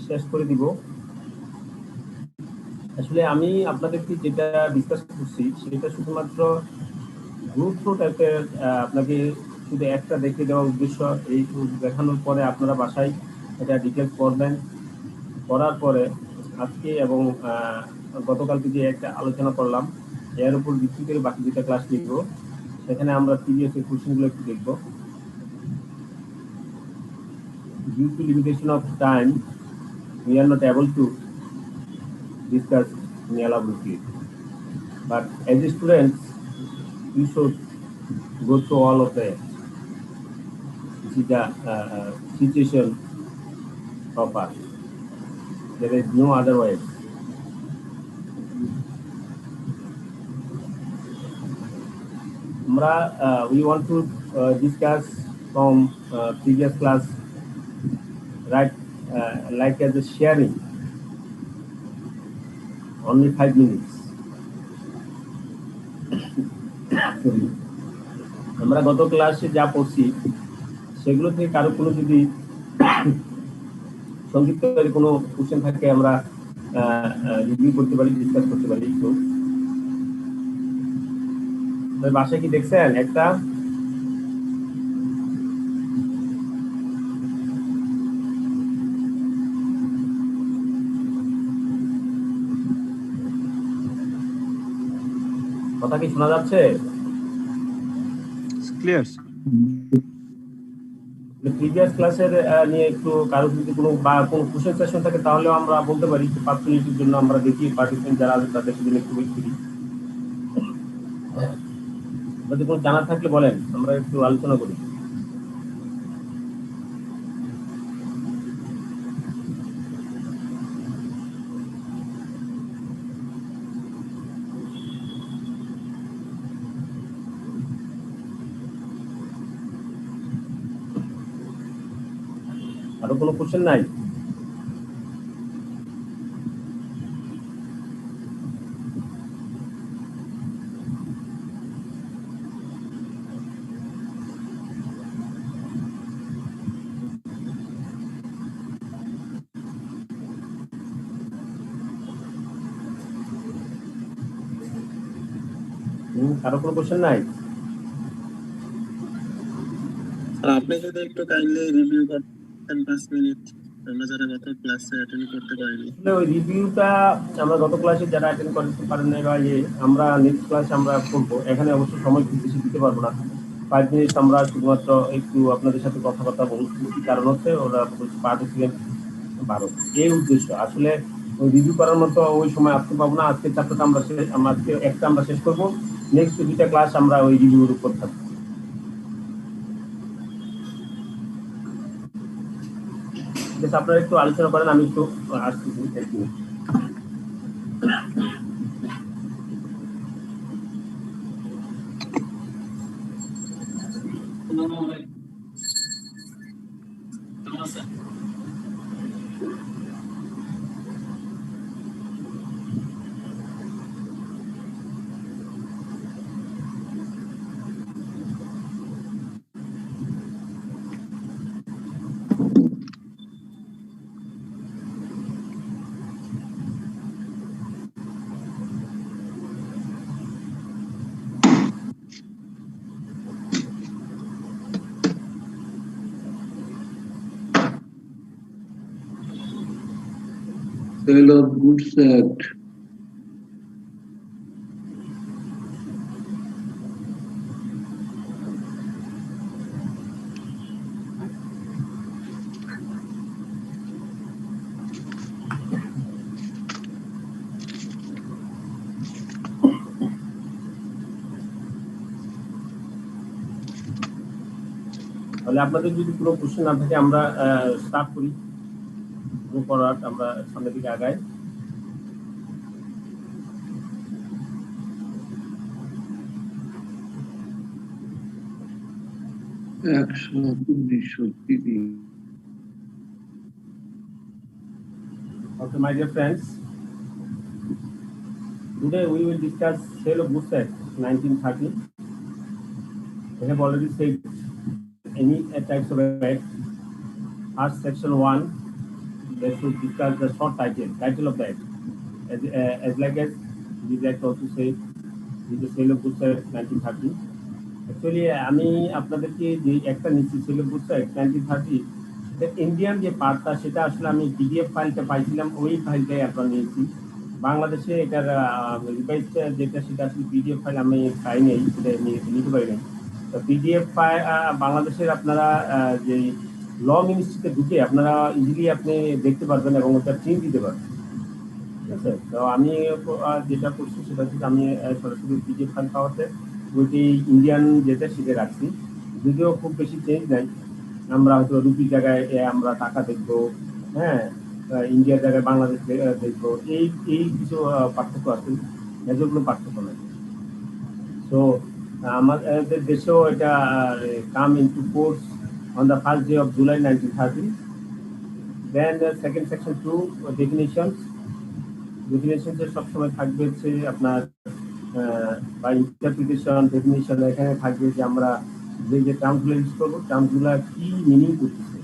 শেষ করে দিব। আসলে আমি আপনাদেরকে যেটা ডিসকাস করছি সেটা শুধুমাত্র গ্রুপ থ্রু টাইপের, আপনাকে শুধু একটা দেখে দেওয়ার উদ্দেশ্য। এই দেখানোর পরে আপনারা বাসায় এটা ডিটেলস করবেন, করার পরে আজকে এবং গতকালকে যে একটা আলোচনা করলাম এর উপর ভিত্তি করে বাকি দুটা ক্লাস লিখব। সেখানে আমরা প্রিভিয়াস এর কোশ্চেনগুলো একটু দেখব। Due to limitation of time, we are not able to discuss in elaborately. But as students, we should go through all of the situation of us. There is no other way. We want to discuss from previous class, right? Like as a sharing, only 5 minutes. আমরা গত ক্লাসে যা পড়ছি সেগুলো থেকে কারো কোনো যদি সংক্ষিপ্ত কোনো কোশ্চেন থাকে আমরা রিভিউ করতে পারি, ডিসকাস করতে পারি। তো বাসায় কি দেখছেন একটা? কথা কি শোনা যাচ্ছে? ক্লিয়ার। প্রিভিয়াস ক্লাসের নিয়ে একটু কারো যদি কোনো কোশ্চেন সেশন থাকে তাহলে আমরা বলতে পারি। 5 মিনিটের জন্য আমরা দেখি পার্টিসিপেন্ট যারা আছে তাদের সাথে একটু ওয়েট করি। যদি কোনো জানা থাকলে বলেন, আমরা একটু আলোচনা করি। আরো কোনো কোশ্চেন নাই? কারো কোনো কোশ্চেন নাই? আপনি যদি একটু কাইন্ডলি রিভিউ করতেন 5 মিনিট, আমরা যারা গত ক্লাসে অ্যাটেন্ড করতে পারিনি। ওই রিভিউটা আমরা গত ক্লাসে যারা অ্যাটেন্ড করতে পারেন না, আমরা নেক্সট ক্লাসে আমরা করবো। এখানে অবশ্য সময় খুব বেশি দিতে পারবো না। 5 মিনিট আমরা শুধুমাত্র একটু আপনাদের সাথে কথাবার্তা বলছি। কারণ হচ্ছে ওরা পার্টিসিপেন্ট 12, এই উদ্দেশ্য। আসলে ওই রিভিউ করার মতো ওই সময় আসতে পারবো না। আজকে চ্যাপ্টারটা আজকে একটা আমরা শেষ করবো, নেক্সট 2টা ক্লাস আমরা ওই রিভিউর উপর থাকবো। আপনারা একটু আলোচনা করেন, আমি একটু আসতেছি। Sale of Goods Act. তাহলে আপনাদের যদি কোনো কোশ্চেন না থাকে আমরা স্টার্ট করি। আমরা সামনের দিকে আগাই। Okay, my dear friends, today we will discuss Sale of Goods Act 1930. We have already said any types of act. First, section 1, they should discuss the short title of the act. As like as this act also say, with the sale of goods act 1930. Actually, আমি আপনাদেরকে যে একটা নিচ্ছি sale of goods act 1930, Indian যে পার্টটা সেটা আসলে আমি পিডিএফ ফাইলটা পাইছিলাম, ওই ফাইলটাই আপনার নিয়েছি। বাংলাদেশে এটার রিভাইজ যেটা সেটা আসলে পিডিএফ ফাইল আমি পাই নেই, সেটা নিতে পারি নাই। তো পিডিএফ ফাইল বাংলাদেশের আপনারা যে ল মিনিস্ট্রিতে ঢুকে আপনারা ইজিলি আপনি দেখতে পারবেন এবং ওটা প্রিন্ট দিতে পারবেন। ঠিক আছে, তো আমি যেটা করছি সেটা হচ্ছে আমি সরাসরি পিডিএফ ফাইল পাওয়াতে ওইটি ইন্ডিয়ান যেটা সেটা রাখছি, যদিও খুব বেশি চেঞ্জ নাই। আমরা হয়তো রুপির জায়গায় আমরা টাকা দেখবো, হ্যাঁ, ইন্ডিয়ার জায়গায় বাংলাদেশ দেখবো, এই এই কিছু পার্থক্য আছে, মেজরগুলো পার্থক্য নাই। সো আমাদের দেশেও এটা come into force on the first day of July 1930। Then second section 2 definitions সবসময় থাকবে হচ্ছে আপনার বা ইন্টারপ্রিটেশন ডেফিনেশন। এখানে থাকবে যে আমরা যে টার্মগুলো ইউজ করবো টার্মগুলো কি মিনিং করতেছে।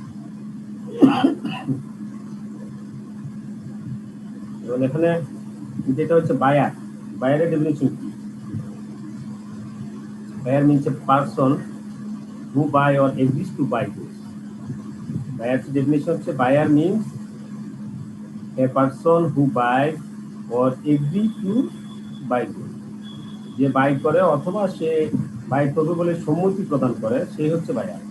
এবং এখানে যেটা হচ্ছে বায়ারের ডেফিনেশন কি? Buyer means a person who buy or agrees to buy goods. Buyer definition হচ্ছে buyer means a person who buy or agree to buy goods. যে বাই করে অথবা সে বাই করবে বলে সম্মতি প্রদান করে, সেই হচ্ছে বায়ার।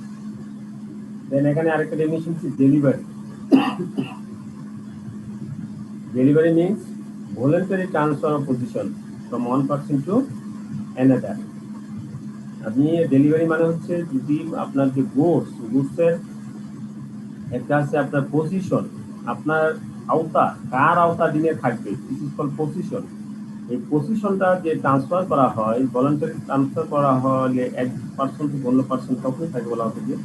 দেন এখানে আরেকটা ডেফিনিশন হচ্ছে delivery. Delivery means voluntary transfer of position from one person to another. আপনি ডেলিভারি মানে হচ্ছে যদি আপনার যে গুডসের একটা আছে আপনার পজিশন, আপনার আওতা, কার আওতাধীনে থাকবে, দিস ইজ কল্ড পজিশন। এই পজিশনটা যে ট্রান্সফার করা হয়, ভলান্টারি ট্রান্সফার করা হলে এক পার্সন থেকে অন্য পার্সন তখনই থাকে বলা হচ্ছে যে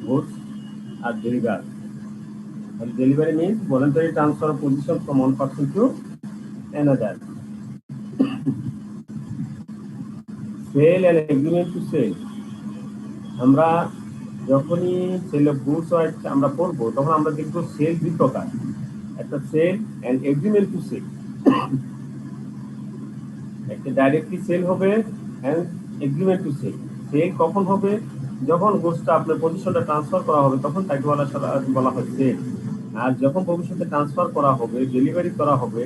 goods are deliver. Delivery means voluntary transfer of position from one person to another. Sale and agreement to sale, আমরা যখনই সেল অফ গুডস আমরা পড়বো তখন আমরা দেখবো সেল দুই প্রকার, একটা sale and agreement to sell. একটা ডাইরেক্টলি সেল হবে and agreement to sale. Sale কখন হবে? যখন গুডসটা আপনার পজিশনটা ট্রান্সফার করা হবে তখন তাকে বলা হয় সেল। আর যখন ভবিষ্যতে ট্রান্সফার করা হবে, ডেলিভারি করা হবে,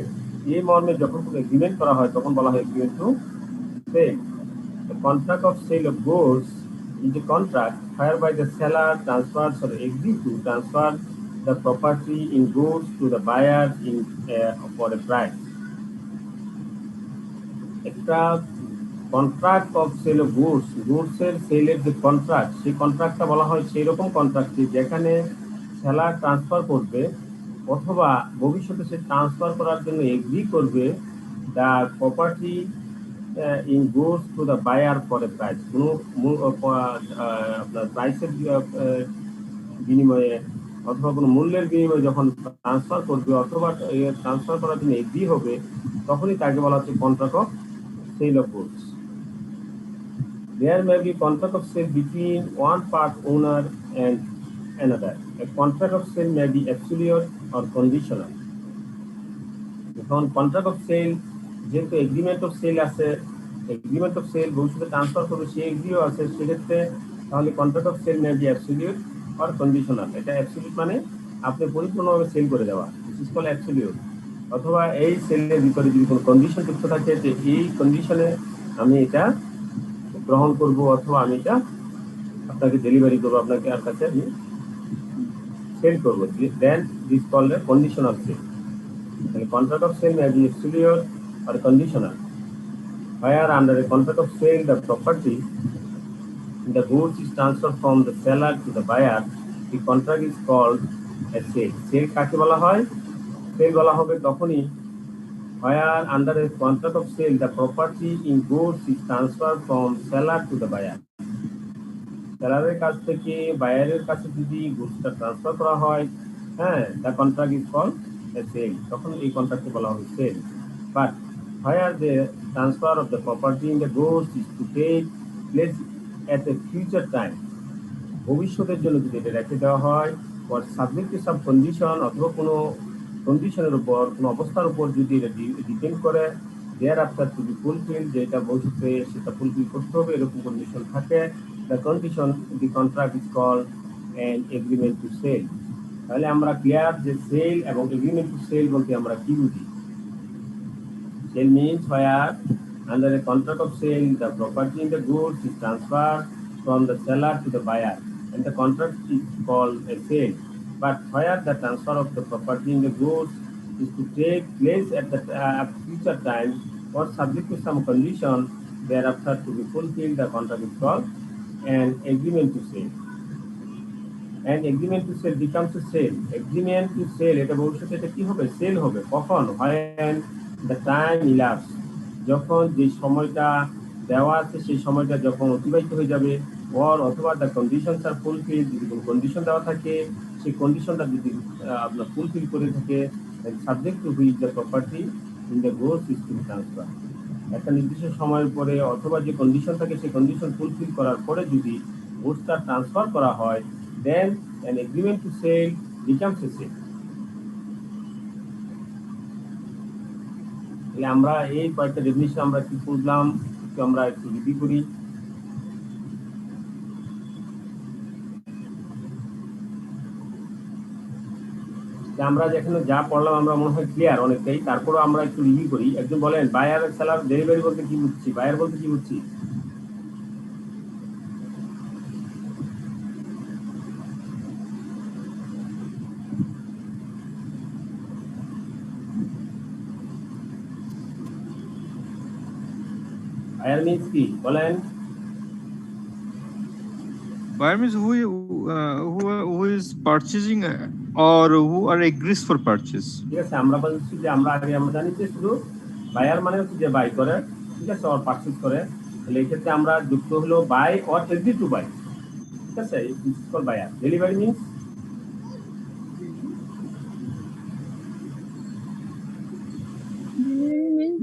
এই মর্মে যখন কোনো এগ্রিমেন্ট করা হয় তখন বলা হয় agreement to sale. The contract of sale of goods is a contract whereby the seller transfers or agrees to transfer the property in goods to the buyer for a price. একটা contract of sale of গুডসের সেলের যে contract, সেই কন্ট্রাক্টটা বলা হয় সেই রকম contract যেখানে সেলার ট্রান্সফার করবে অথবা ভবিষ্যতে সে ট্রান্সফার করার জন্য এগ্রি করবে the property in goods to the buyer for a price. কোনো আপনার প্রাইসের বিনিময়ে অথবা কোনো মূল্যের বিনিময়ে যখন ট্রান্সফার করবে অথবা ট্রান্সফার করার জন্য এগ্রি হবে তখনই তাকে বলা হচ্ছে contract of sale of goods. There may be contract of sale between one part owner and another. A contract of sale may be absolute or conditional. এখন কন্ট্রাক্ট অফ সেল যেহেতু agreement of sale আছে, agreement of sale ভবিষ্যতে transfer করবে সে এগ্রিও আছে, সেক্ষেত্রে তাহলে contract of sale may be absolute or conditional. এটা অ্যাবসলিউট মানে আপনি পরিপূর্ণভাবে সেল করে দেওয়া, দিস ইজ কল্ড অ্যাবসলিউট। অথবা এই সেলের ভিতরে যদি কোনো কন্ডিশন যুক্ত থাকে যে এই কন্ডিশনে আমি এটা গ্রহণ করব অথবা আমি এটা আপনাকে ডেলিভারি করবো, আপনাকে আর কাছে আমি সেল করবো, then this called conditional sale. The contract of sale may be absolute or conditional. Where under a contract of sale, the property, the goods is transferred from the seller to the buyer, the contract is called a sale. Sale কাকে বলা হয়? Sale বলা হবে তখনই where under a contract of sale, the property in goods is transferred from seller to the buyer. সেলারের কাছ থেকে বায়ারের কাছে যদি গুডসটা ট্রান্সফার করা হয়, হ্যাঁ, the contract is called a sale. তখন এই কন্ট্রাক্টকে বলা হবে sale. But where the transfer of the property in the goods is to take place at a future time, ভবিষ্যতের জন্য যদি এটা রেখে দেওয়া হয় or subject to some condition অথবা কোনো কন্ডিশনের উপর, কোনো অবস্থার উপর যদি এটা ডিপেন্ড করে, there after to be fulfil, যেটা ভবিষ্যতে সেটা ফুলফিল করতে হবে, এরকম কন্ডিশন থাকে, the condition the contract is called an agreement to sale. তাহলে আমরা ক্লিয়ার যে সেল এবং এগ্রিমেন্ট টু সেল বলতে আমরা কি বুঝি? Sale means where, under a contract of sale, the property in the goods is transferred from the seller to the buyer, and the contract is called a sale. But where the transfer of the property in the goods is to take place at the future time or subject to some condition thereafter to be fulfilled, the contract is called an agreement to sale. And agreement to sell becomes a sale. Agreement to sell এটা ভবিষ্যতে এটা কি হবে? Sell হবে। কখন? when the time elapsed, যখন যে সময়টা দেওয়া আছে সেই সময়টা যখন অতিবাহিত হয়ে যাবে, অথবা the conditions are fulfilled, যদি কোনো কন্ডিশন দেওয়া থাকে, সেই কন্ডিশনটা যদি আপনার ফুলফিল করে থাকে, subject to which the property in the goods is to be transferred, একটা নির্দিষ্ট সময়ের পরে অথবা যে কন্ডিশন থাকে সেই কন্ডিশন ফুলফিল করার পরে যদি গুডসটা ট্রান্সফার করা হয়, দেন an agreement to sell becomes a sale. তাহলে আমরা এই কয়েকটা ডেফিনিশন আমরা কি বুঝলাম, আমরা একটু রিভিউ করি। আমরা যেখানে যা পড়লাম আমরা মনে হয় ক্লিয়ার অনেকটাই, তারপরও আমরা একটু রিভিউ করি। একজন বলেন বায়ার সেলার ডেলিভারি বলতে কি বুঝছি, বায়ার বলতে কি বুঝছি? বায়ার মিন্স কি বলেন? Buyer means who is purchasing or who are agrees for purchase. ঠিক আছে, আমরা বলছি যে আমরা জানি যে শুধু বায়ার মানে হচ্ছে যে বাই করে, ঠিক আছে, অর পারচেজ করে। তাহলে এই ক্ষেত্রে আমরা যুক্ত হলো buy or agree to buy, ঠিক আছে, this is called buyer. Delivery means Delivery means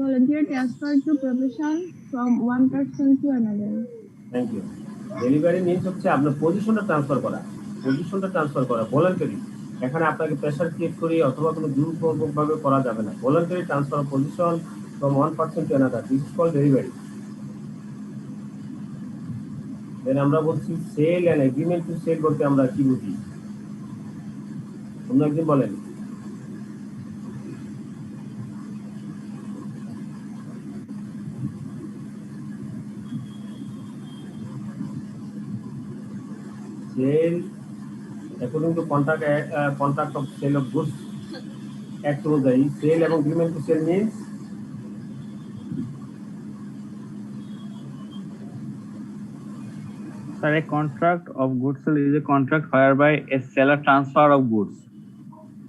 volunteer transfer to profession from one person to another. Thank you. Delivery means হচ্ছে আপনার পজিশনটা ট্রান্সফার করা, ভলান্টারি। এখানে আপনাকে প্রেশার ক্রিয়েট করি অথবা কোনো জোরপূর্বকভাবে করা যাবে না। Voluntary transfer of position from one person to another, this is called delivery. Then আমরা বলছি sale and agreement to sell বলতে আমরা কি বুঝি? অন্য একদিন বলেন। Sale, according to contract of sale of goods act অনুযায়ী sale এবং agreement to sell means Sir, a contract of goods sale is a contract whereby a seller transfer of goods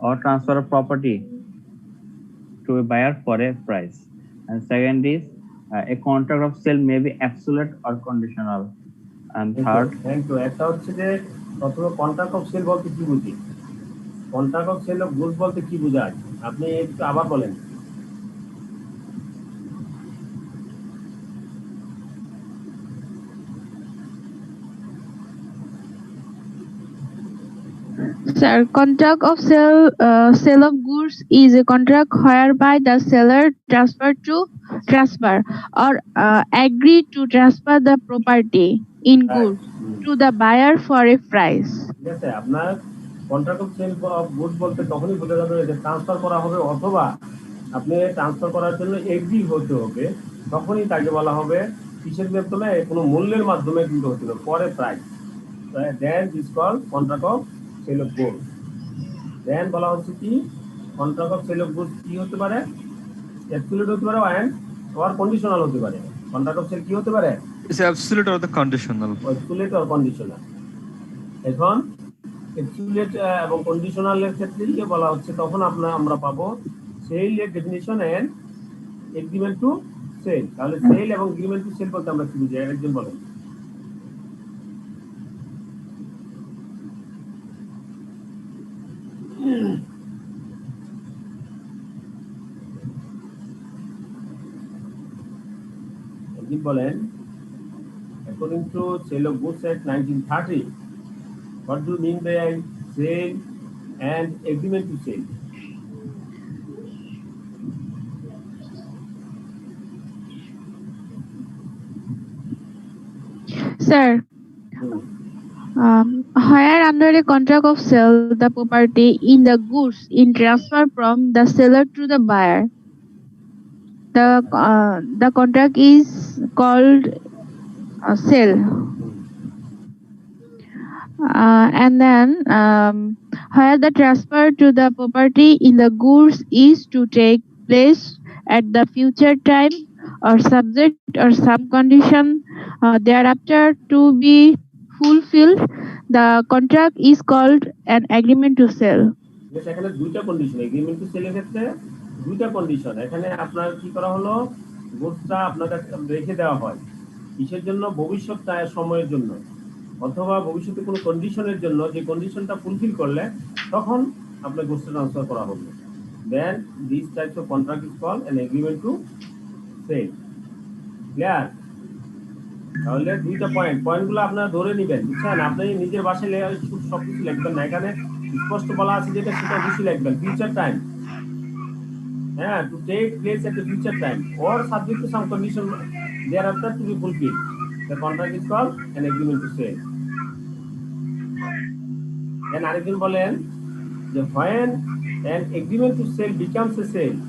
or transfer of property to a buyer for a price. And second is a contract of sale may be absolute or conditional. And third, thank you. একটা হচ্ছে যে প্রথমে contract of sell বলতে কি বুঝি, contract of sale of goods বলতে কি বোঝায়, আপনি একটু আবার বলেন। Sir, contract of sale of goods is a contract whereby the seller transfer or agree to transfer the property in goods to the buyer for a price. ঠিক আছে, আপনার contract of sale of goods বলতে তখনই বোঝা যাবে যে transfer করা হবে অথবা আপনি ট্রান্সফার করার জন্য এগ্রি হতে হবে, তখনই তাকে বলা হবে কিসের মাধ্যমে, কোনো মূল্যের মাধ্যমে কিন্তু হতে হবে, পরে price. Then is called contract of sale of goods. Then বলা হচ্ছে কি contract of sale of goods কি হতে পারে, অ্যাবসলিউট হতে পারে অর কন্ডিশনাল হতে পারে। কন্ট্রাক্ট অফ সেল কি হতে পারে, Is absolute or the conditional? Absolute or conditional. এখন অ্যাবসলিউট এবং কন্ডিশনালের ক্ষেত্রে যে বলা হচ্ছে তখন আমরা পাবো সেল এর definition and agreement to sale. তাহলে সেল এবং এগ্রিমেন্ট টু সেল বলতে আমরা কি বুঝি, একজন বলেন। একজন বলেন। According to Sale of Goods Act 1930, what do you mean by sale and agreement to sale? Sir, hmm. where under a contract of sale, the property in the goods in transfer from the seller to the buyer. The contract is called sale. And then where the transfer to the property in the goods is to take place at the future time or subject or some condition thereafter to be fulfilled, the contract is called an agreement to sell. Yes, এখানে দুইটা condition, agreement to সেলের ক্ষেত্রে দুইটা condition. এখানে আপনার কি করা হলো, গুডসটা আপনার কাছে রেখে দেওয়া হয় কিসের জন্য, ভবিষ্যৎ সময়ের জন্য, অথবা ভবিষ্যতে কোনো কন্ডিশনের জন্য, যে কন্ডিশনটা ফুলফিল করলে তখন আপনার গুডসটা ট্রান্সফার করা হবে। Then this types of contract is called an agreement to sell. Clear? তাহলে দুইটা পয়েন্টগুলো আপনারা ধরে নেবেন, বুঝছেন? আপনি নিজের বাসায় সবকিছু লিখবেন না, এখানে স্পষ্ট বলা আছে যেটা সেটা অবশ্যই লিখবেন। ফিউচার টাইম, হ্যাঁ, to take place at the future time or subject to some condition thereafter to be fulfilled, the contract is called an agreement to sell. Then আরেকজন বলেন যে when an agreement to sell becomes a sale,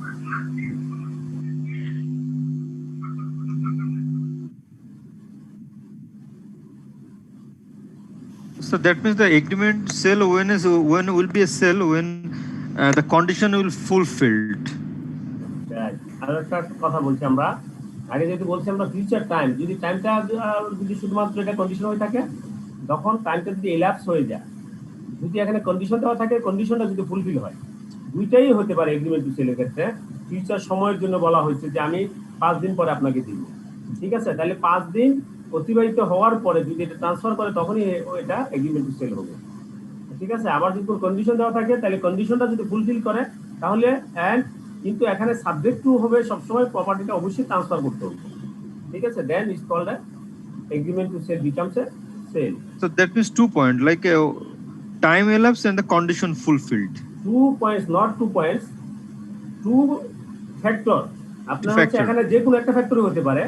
So that means the agreement sale when will be a sale when the condition will fulfilled. আর একটা কথা বলছি আমরা, আগে যেহেতু বলছি আমরা ফিউচার টাইম, যদি টাইমটা যদি শুধুমাত্র এটা কন্ডিশন হয়ে থাকে, তখন টাইমটা যদি এলাপস হয়ে যায়, যদি এখানে কন্ডিশন দেওয়া থাকে, কন্ডিশনটা যদি ফুলফিল হয়, দুইটাই হতে পারে এগ্রিমেন্ট টু সেলের ক্ষেত্রে। ফিউচার সময়ের জন্য বলা হয়েছে যে আমি 5 দিন পরে আপনাকে দিব, ঠিক আছে? তাহলে 5 দিন অতিবাহিত হওয়ার পরে যদি এটা ট্রান্সফার করে তখনই এটা এগ্রিমেন্ট টু সেল হবে, ঠিক আছে? আবার যদি কোনো কন্ডিশন দেওয়া থাকে, তাহলে কন্ডিশনটা যদি ফুলফিল করে তাহলে কিন্তু এখানে সাবজেক্ট টু হবে সবসময় প্রপার্টিটা অবশ্যই ট্রান্সফার করতে হবে, ঠিক আছে? Then is called agreement to sell becomes a sale. So that means 2 points, like time elapsed and the condition fulfilled. 2 points, not 2 points, 2 factor. আপনার হচ্ছে Factor. এখানে যে কোনো একটা ফ্যাক্টর হতে পারে,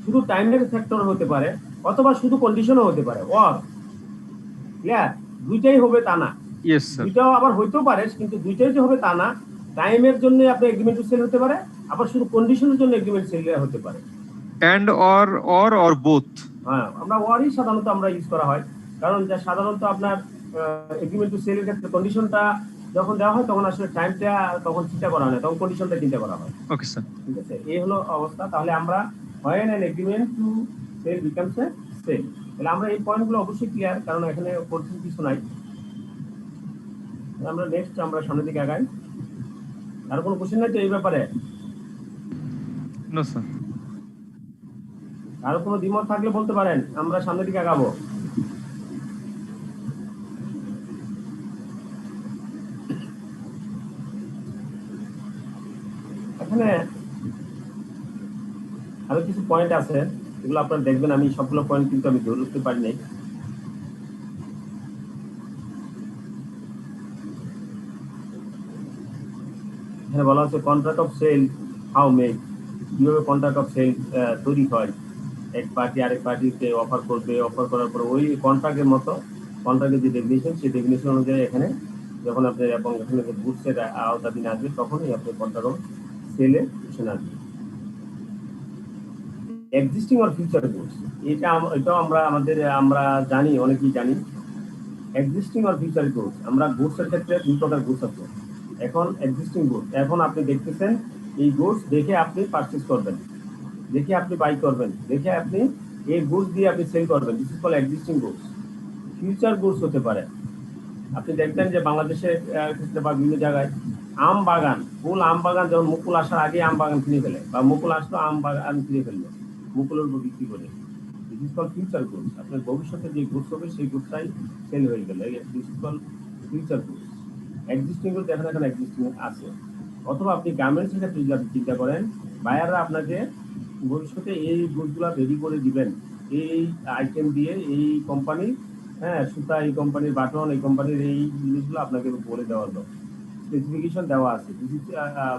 শুধু টাইমের ফ্যাক্টর হতে পারে, অথবা শুধু কন্ডিশনও হতে পারে। Or clear? দুইটাই হবে তা না, Yes, sir. দুইটাও আবার হইতেও পারে, কিন্তু দুইটাই যে হবে তা না। টাইমের জন্য আপনি এগ্রিমেন্ট টু সেল হতে পারে, আবার শুধু কন্ডিশনের জন্য এগ্রিমেন্ট সেল হতে পারে। And or both. হ্যাঁ, আমরা ওয়ারই সাধারণত আমরা ইউজ করা হয়, কারণ যা সাধারণত আপনার এগ্রিমেন্ট টু সেলের ক্ষেত্রে কন্ডিশনটা যখন দেওয়া হয় তখন আসলে টাইমটা তখন চিন্তা করা হয় না, তখন কন্ডিশনটা চিন্তা করা হয়, Okay, sir. ঠিক আছে? এই হলো অবস্থা। তাহলে আমরা when an agreement to sell becomes a sale, তাহলে আমরা এই পয়েন্টগুলো অবশ্যই ক্লিয়ার, কারণ এখানে কঠিন কিছু নাই। আমরা নেক্সট আমরা সামনের দিকে আগাই। আর কোনো কোশ্চেন নাই তো এই ব্যাপারে? No, sir. আর কোনো দ্বিমত থাকলে বলতে পারেন, আমরা সামনের দিকে আগাবো। এখানে আরো কিছু পয়েন্ট আছে, এগুলো আপনারা দেখবেন। আমি সবগুলো পয়েন্ট কিন্তু আমি ধরে উঠতে পারি নাই। এখানে বলা হচ্ছে contract of sale how made, কিভাবে কন্ট্রাক্ট অফ সেল তৈরি হয়। এক পার্টি আরেক পার্টিকে অফার করবে, অফার করার পর ওই কন্ট্রাক্টের মতো কন্ট্রাক্টের যে ডেফিনেশন, সেই ডেফিনেশন অনুযায়ী এখানে যখন আপনি এবং এখানে গুডসের আওতাধীন আসবে তখনই আপনি কন্ট্রাক্ট অফ সেলে কোশ্চেন আসবে। এক্সিস্টিং অর ফিউচার গুডস, এটাও আমরা জানি, অনেকেই জানি। এক্সিস্টিং অর ফিউচার গুডস, আমরা গুডসের ক্ষেত্রে দুই প্রকার গুডস আছে। এখন এক্সিস্টিং গুডস, এখন আপনি দেখতেছেন এই গুডস দেখে আপনি পারচেজ করবেন, দেখে আপনি বাই করবেন, দেখে আপনি এই গুডস দিয়ে আপনি সেল করবেন, this is called existing goods. Future goods হতে পারে, আপনি দেখবেন যে বাংলাদেশের ক্ষেত্রে বা বিভিন্ন জায়গায় আম বাগান, ফুল আম বাগান, যখন মুকুল আসার আগে আম বাগান কিনে ফেলে, বা মুকুল আসলো আম বাগান কিনে ফেললো, মুকুলের উপর বিক্রি করে, this is called future goods. আপনার ভবিষ্যতে যে গুডস হবে সেই গুডসটাই সেল হয়ে গেল, this is called future goods. Existing goods এখানে এক্সিস্টিং আছে। অথবা আপনি গার্মেন্টসের ক্ষেত্রে যদি আপনি চিন্তা করেন, বায়াররা আপনাকে ভবিষ্যতে এই গুডসগুলো রেডি করে দিবেন, এই আইটেম দিয়ে এই কোম্পানি, হ্যাঁ, সুতা এই কোম্পানির, বাটন এই কোম্পানির, এই জিনিসগুলো আপনাকে বলে দেওয়া হলো, স্পেসিফিকেশন দেওয়া আছে।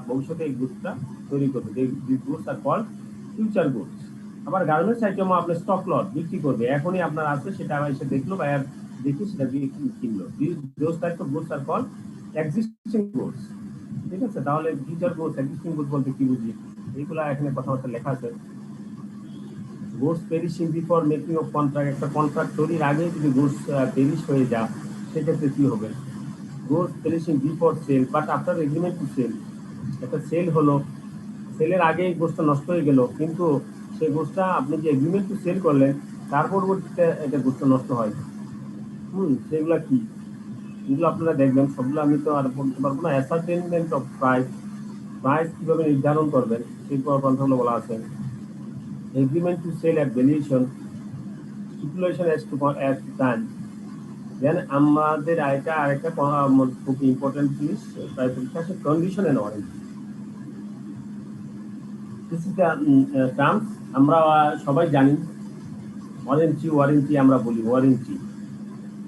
ভবিষ্যতে এই গুডসটা তৈরি করবে, this goods are called future goods. আবার গার্মেন্টস আইটেমও আপনি স্টক লট বিক্রি করবে, এখনই আপনার আছে, সেটা আবার এসে দেখলো বায়ার দেখি সেটা দিয়ে কিনলো। Those types of goods are call existing goods. ঠিক আছে, তাহলে ফিউচার গুডস এক্সিস্টিং গুডস বলতে কি বুঝি, এইগুলা এখানে কথাবার্তা লেখা আছে। Goods perishing before making of contract, একটা কন্ট্রাক্ট তৈরির আগে যদি গুডস পেরিশ হয়ে যায় সেক্ষেত্রে কি হবে? Goods perishing before sale but after agreement to sell, একটা সেল হলো, সেলের আগে গোষ্ঠটা নষ্ট হয়ে গেল, কিন্তু সেই গোষ্ঠটা আপনি যে এগ্রিমেন্ট টু সেল করলেন তার পরবর্তীতে এটা গোষ্ঠ নষ্ট হয়। সেগুলা কি, এগুলো আপনারা দেখবেন, সবগুলো আমি তো আর বলতে পারবো না। অ্যাসার্টেনমেন্ট অফ প্রাইস, প্রাইস কিভাবে নির্ধারণ করবেন সেই কথাগুলো বলা আছে। Agreement to sell at valuation, stipulation as to time. Then আমাদের আরেকটা খুব ইম্পর্টেন্ট জিনিস প্রায় পরীক্ষা আছে, condition and warranty. This is the terms, আমরা সবাই জানি। ওয়ারেন্টি আমরা বলি ওয়ারেন্টি,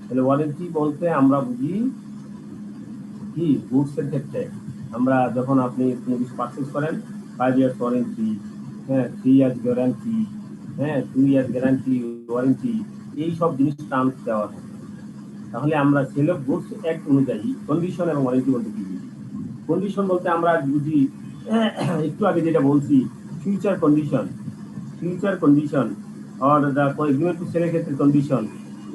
তাহলে ওয়ারেন্টি বলতে আমরা বুঝি কি, গুডস এর ক্ষেত্রে আমরা যখন আপনি কোনো কিছু পারচেজ করেন 5 ইয়ার্স ওয়ারেন্টি, হ্যাঁ 3 ইয়ার্স গ্যারান্টি, হ্যাঁ 2 ইয়ার্স গ্যারান্টি ওয়ারেন্টি, এই সব জিনিস টার্মস দেওয়া হয়। তাহলে আমরা সেল অফ গুডস অ্যাক্ট অনুযায়ী কন্ডিশন এবং ওয়ারেন্টি বলতে কি বুঝি? কন্ডিশন বলতে আমরা বুঝি একটু আগে যেটা বলছি, ফিউচার কন্ডিশন আর দ্য এগ্রিমেন্ট টু সেলের ক্ষেত্রে কন্ডিশন,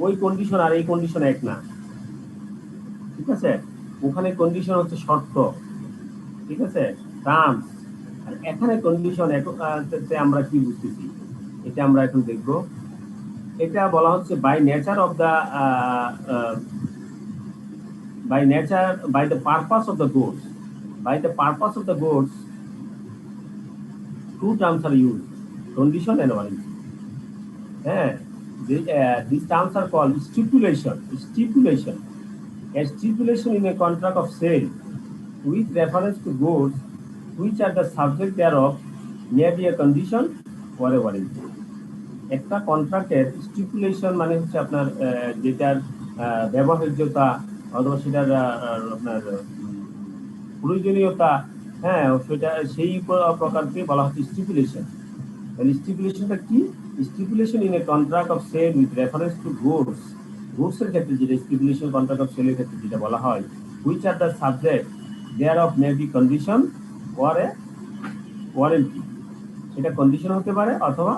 ওই কন্ডিশন আর এই কন্ডিশন এক না। ঠিক আছে, ওখানে কন্ডিশন হচ্ছে শর্ত, ঠিক আছে, টার্মস। আর এখানে কন্ডিশন আমরা কি বুঝতেছি এটা আমরা এখন দেখব। এটা বলা হচ্ছে by nature of the by the purpose of the goods, two terms are used, condition and warranty. These terms are called stipulation. A stipulation in a contract of sale with reference to goods which are the subject thereof may be a condition or a warranty. একটা কন্ট্রাক্টের স্টিপুলেশন মানে হচ্ছে আপনার যেটার ব্যবহার্যতা অথবা সেটার আপনার প্রয়োজনীয়তা, হ্যাঁ সেটা সেই প্রকারকে বলা হচ্ছে স্টিপুলেশন। তাহলে স্টিপুলেশনটা কি? Stipulation in a contract of sale with reference to goods এর ক্ষেত্রে যেটা স্টিপুলেশন কন্ট্রাক্ট অফ সেলের ক্ষেত্রে যেটা বলা হয়, which are the subject there of may be condition or a warranty, সেটা কন্ডিশন হতে পারে অথবা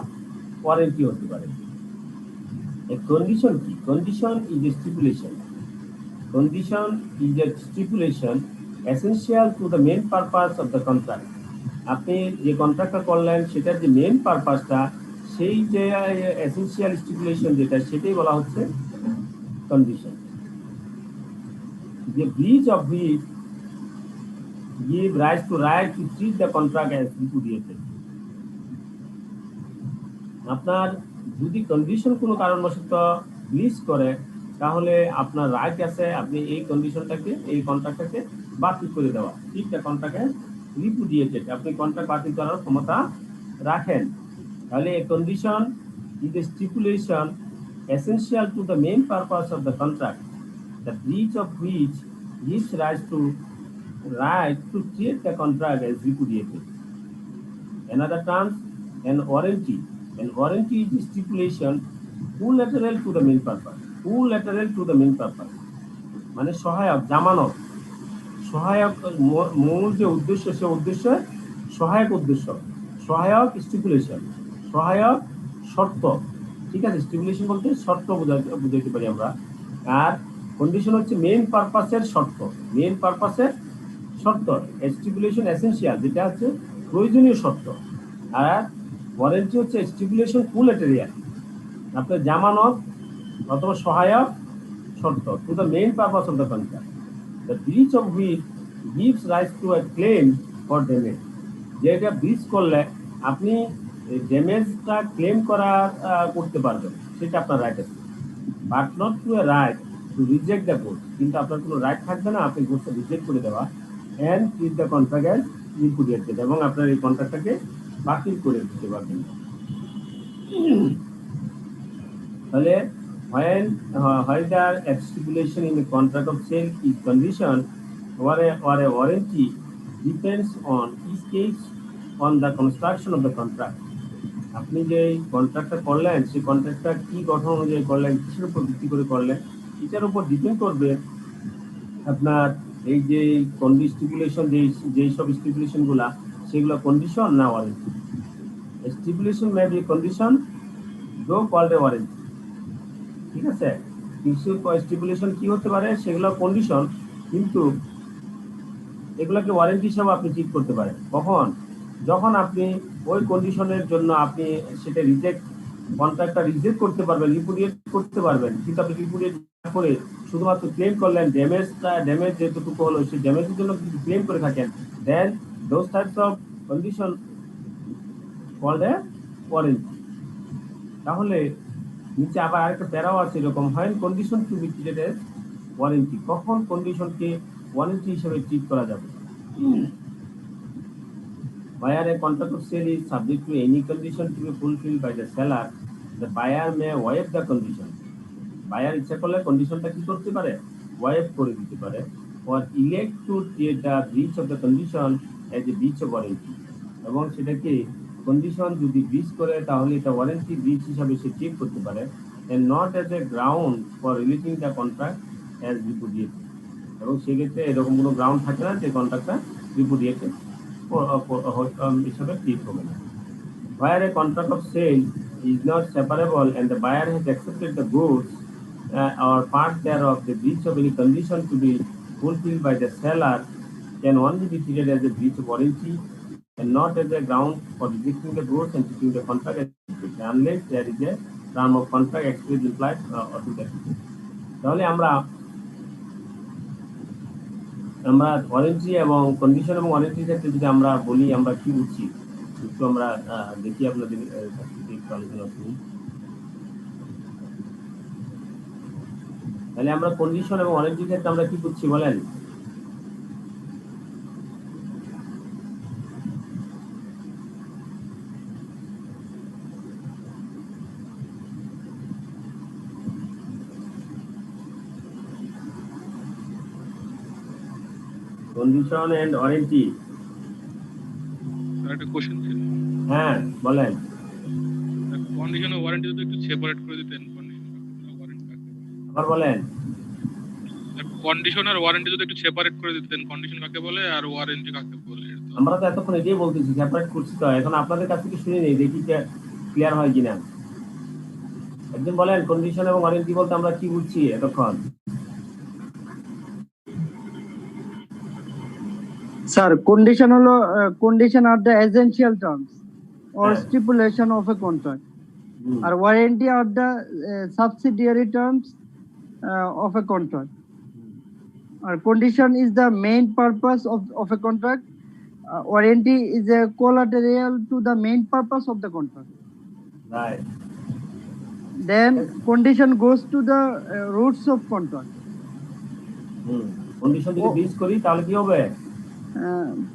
ওয়ারেন্টি হতে পারে। কন্ডিশন কি? Condition is a stipulation. Condition is a stipulation essential to the main purpose of the contract. আপনি যে কন্ট্রাক্টটা করলেন সেটার যে মেন পারপাসটা, সেই যে এসেনশিয়াল স্টিপুলেশন যেটা, সেটাই বলা হচ্ছে condition. The breach of which give rise to right to treat the contract as repudiated. আপনার যদি কন্ডিশন কোনো কারণবশত ব্রিচ করে তাহলে আপনার রাইট আছে আপনি এই কন্ডিশনটাকে, এই কন্ট্রাক্টটাকে বাতিল করে দেওয়া, ঠিক না, কন্ট্রাক্টে রিপুডিয়েটেড, আপনি কন্ট্রাক্ট বাতিল করার ক্ষমতা রাখেন। তাহলে এই condition is a stipulation essential to the main purpose of the contract, the breach of which gives rise to right to treat the contract as repudiated. Another term, an warranty. An warranty is stipulation unilateral to the main purpose. মানে সহায়ক, জামানত, সহায়ক, মূল যে উদ্দেশ্য সে উদ্দেশ্যে সহায়ক উদ্দেশ্য, সহায়ক স্টিপুলেশন, সহায়ক শর্ত। ঠিক আছে, স্টিপুলেশন বলতে শর্ত বুঝাইতে পারি আমরা। আর কন্ডিশন হচ্ছে মেইন পারপাসের শর্ত, মেইন পারপাসের শর্ত। স্টিপুলেশন এসেনশিয়াল যেটা হচ্ছে প্রয়োজনীয় শর্ত, আর ওয়ারেন্টি হচ্ছে স্টিপুলেশন কুলেটেরিয়াল, আপনার জামানত অথবা সহায়ক শর্ত two the main purpose of the contract, the breach of which gives right to a claim for damage. যেটা ব্রিচ করলে আপনি ড্যামেজটা ক্লেম করতে পারবেন, সেটা আপনার রাইট আছে, but not to a right to reject the goods. কিন্তু আপনার কোনো রাইট থাকবে না আপনি গুডসটা রিজেক্ট করে দেওয়া, and treat the contract as repudiated, এবং আপনার এই কন্ট্রাক্টটাকে বাতিল করে দিতে পারবেন। তাহলে whether a stipulation in a contract of sale is condition or a warranty depends on each case on the construction of the contract. আপনি যে কন্ট্রাক্টটা করলেন সেই কন্ট্রাক্টটা কি গঠন অনুযায়ী করলেন, কিসের উপর ভিত্তি করে করলেন, এটার উপর ডিপেন্ড করবে আপনার এই যে স্টিপুলেশন যেই সব স্টিপুলেশন গুলা, সেগুলো কন্ডিশন না warranty. Stipulation may be condition though called a warranty, ঠিক আছে। কিছু স্টিপুলেশন কি হতে পারে, সেগুলো কন্ডিশন, কিন্তু এগুলোকে ওয়ারেন্টি হিসাবে আপনি ঠিক করতে পারেন কখন, যখন আপনি ওই কন্ডিশনের জন্য আপনি সেটা কন্ট্রাক্টটা রিজেক্ট করতে পারবেন, রিপুডিয়েট করতে পারবেন, কিন্তু আপনি রিপুডিয়েট করে শুধুমাত্র ক্লেম করলেন, ড্যামেজ যেটুকু হলো সেই ড্যামেজের জন্য যদি ক্লেম করে থাকেন, then those types of condition called a warranty. তাহলে নিচে আবার আরেকটা প্যারাও আছে এরকম, হয় condition to be treated as warranty, কখন কন্ডিশনকে ওয়ারেন্টি হিসেবে ট্রিট করা যাবে। Where a contract of sale is subject to any condition to be fulfilled by the seller, the buyer may waive the condition. Buyer ইচ্ছা করলে কন্ডিশনটা কি করতে পারে, ওয়াইভ করে দিতে পারে, or elect to treat the breach of the condition as a breach of warranty, এবং সেটাকে কন্ডিশন যদি ব্রিচ করে তাহলে এটা ওয়ারেন্টি ব্রিচ হিসাবে সে ট্রিট করতে পারে, and not as a ground for releasing the contract as repudiated, এবং সেক্ষেত্রে এরকম কোনো গ্রাউন্ড থাকে না যে কন্ট্রাক্টটা রিপুডিয়েটেড হিসাবে ট্রিট হবে না। Where a contract of sale is not separable and the buyer has accepted the goods or part thereof, the breach of any condition to be fulfilled by the seller can only be treated as a breach of warranty and not as a ground for rejecting the goods and treating the contract as breach, unless there is a term of contract expressly implied or to that effect. তাহলে আমরা warranty এবং condition এবং ওয়ারেন্টির ক্ষেত্রে যদি আমরা বলি আমরা কি বুঝছি, একটু আমরা দেখি আপনাদের একটু আলোচনা করি। তাহলে আমরা কন্ডিশন এবং ওয়ারেন্টির ক্ষেত্রে আমরা কি বুঝছি বলেন? কন্ডিশন এন্ড ওয়ারেন্টি, একটা কোশ্চেন ছিল, হ্যাঁ বলেন। কন্ডিশন ও ওয়ারেন্টি যদি একটু সেপারেট করে দিতেন, ওয়ারেন্টি আবার বলেন। কন্ডিশন আর ওয়ারেন্টি যদি একটু সেপারেট করে দিতেন, কন্ডিশন কাকে বলে আর ওয়ারেন্টি কাকে বলে? আমরা তো এতক্ষণ এটাই বলতেছি, সেপারেট করছি, তো এখন আপনাদের কাছ থেকে শুনে নেই, দেখি ক্লিয়ার হয় কিনা। একজন বলেন কন্ডিশন এবং ওয়ারেন্টি বলতে আমরা কি বুঝছি এতক্ষণ? Sir, condition are the essential terms or stipulation of a contract. Or warranty are the subsidiary terms of a contract. Or condition is the main purpose of a contract. Warranty is a collateral to the main purpose of the contract. Right. Then condition goes to the roots of contract. Condition যদি ব্রিচ করি তাহলে কি হবে?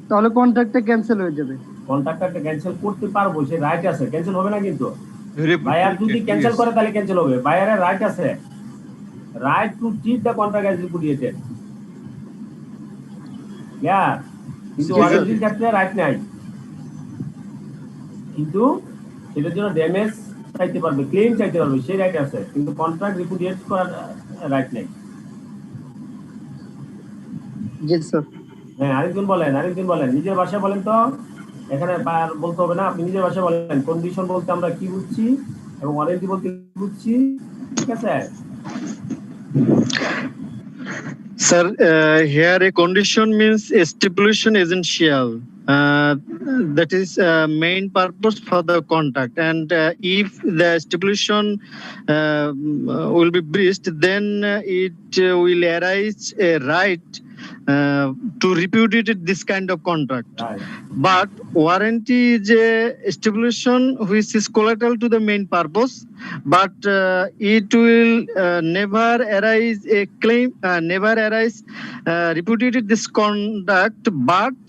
তাহলে কন্ট্রাক্টটা cancel হয়ে যাবে। কন্ট্রাক্টটা cancel করতে পারবো, সে রাইট আছে, ক্যান্সেল হবে না। কিন্তু বায়ার যদি ক্যান্সেল করে তাহলে ক্যান্সেল হবে, বায়ারের রাইট আছে, right to treat the contract as repudiated. কিন্তু ওয়ারেন্টির ক্ষেত্রে রাইট নাই, কিন্তু সেটার জন্য ড্যামেজ চাইতে পারবে, ক্লেম চাইতে পারবে, সেই রাইট আছে, কিন্তু কন্ট্রাক্ট রিপুডিয়েট করার রাইট নাই। জি স্যার। হ্যাঁ, আরেকজন বলেন, নিজের ভাষায় বলেন তো, এখানে বলতে হবে না, আপনি নিজের ভাষায় বলেন কন্ডিশন বলতে আমরা কি বুঝছি এবং ওয়ারেন্টি বলতে কি বুঝছি, ঠিক আছে? Sir, here a condition means a stipulation essential. That is main purpose for the contract, and if the stipulation will be breached, then it will arise a right to repudiate this kind of contract. Right. But warranty is a stipulation which is collateral to the main purpose, but it will never arise a claim, never arise repudiated this conduct, but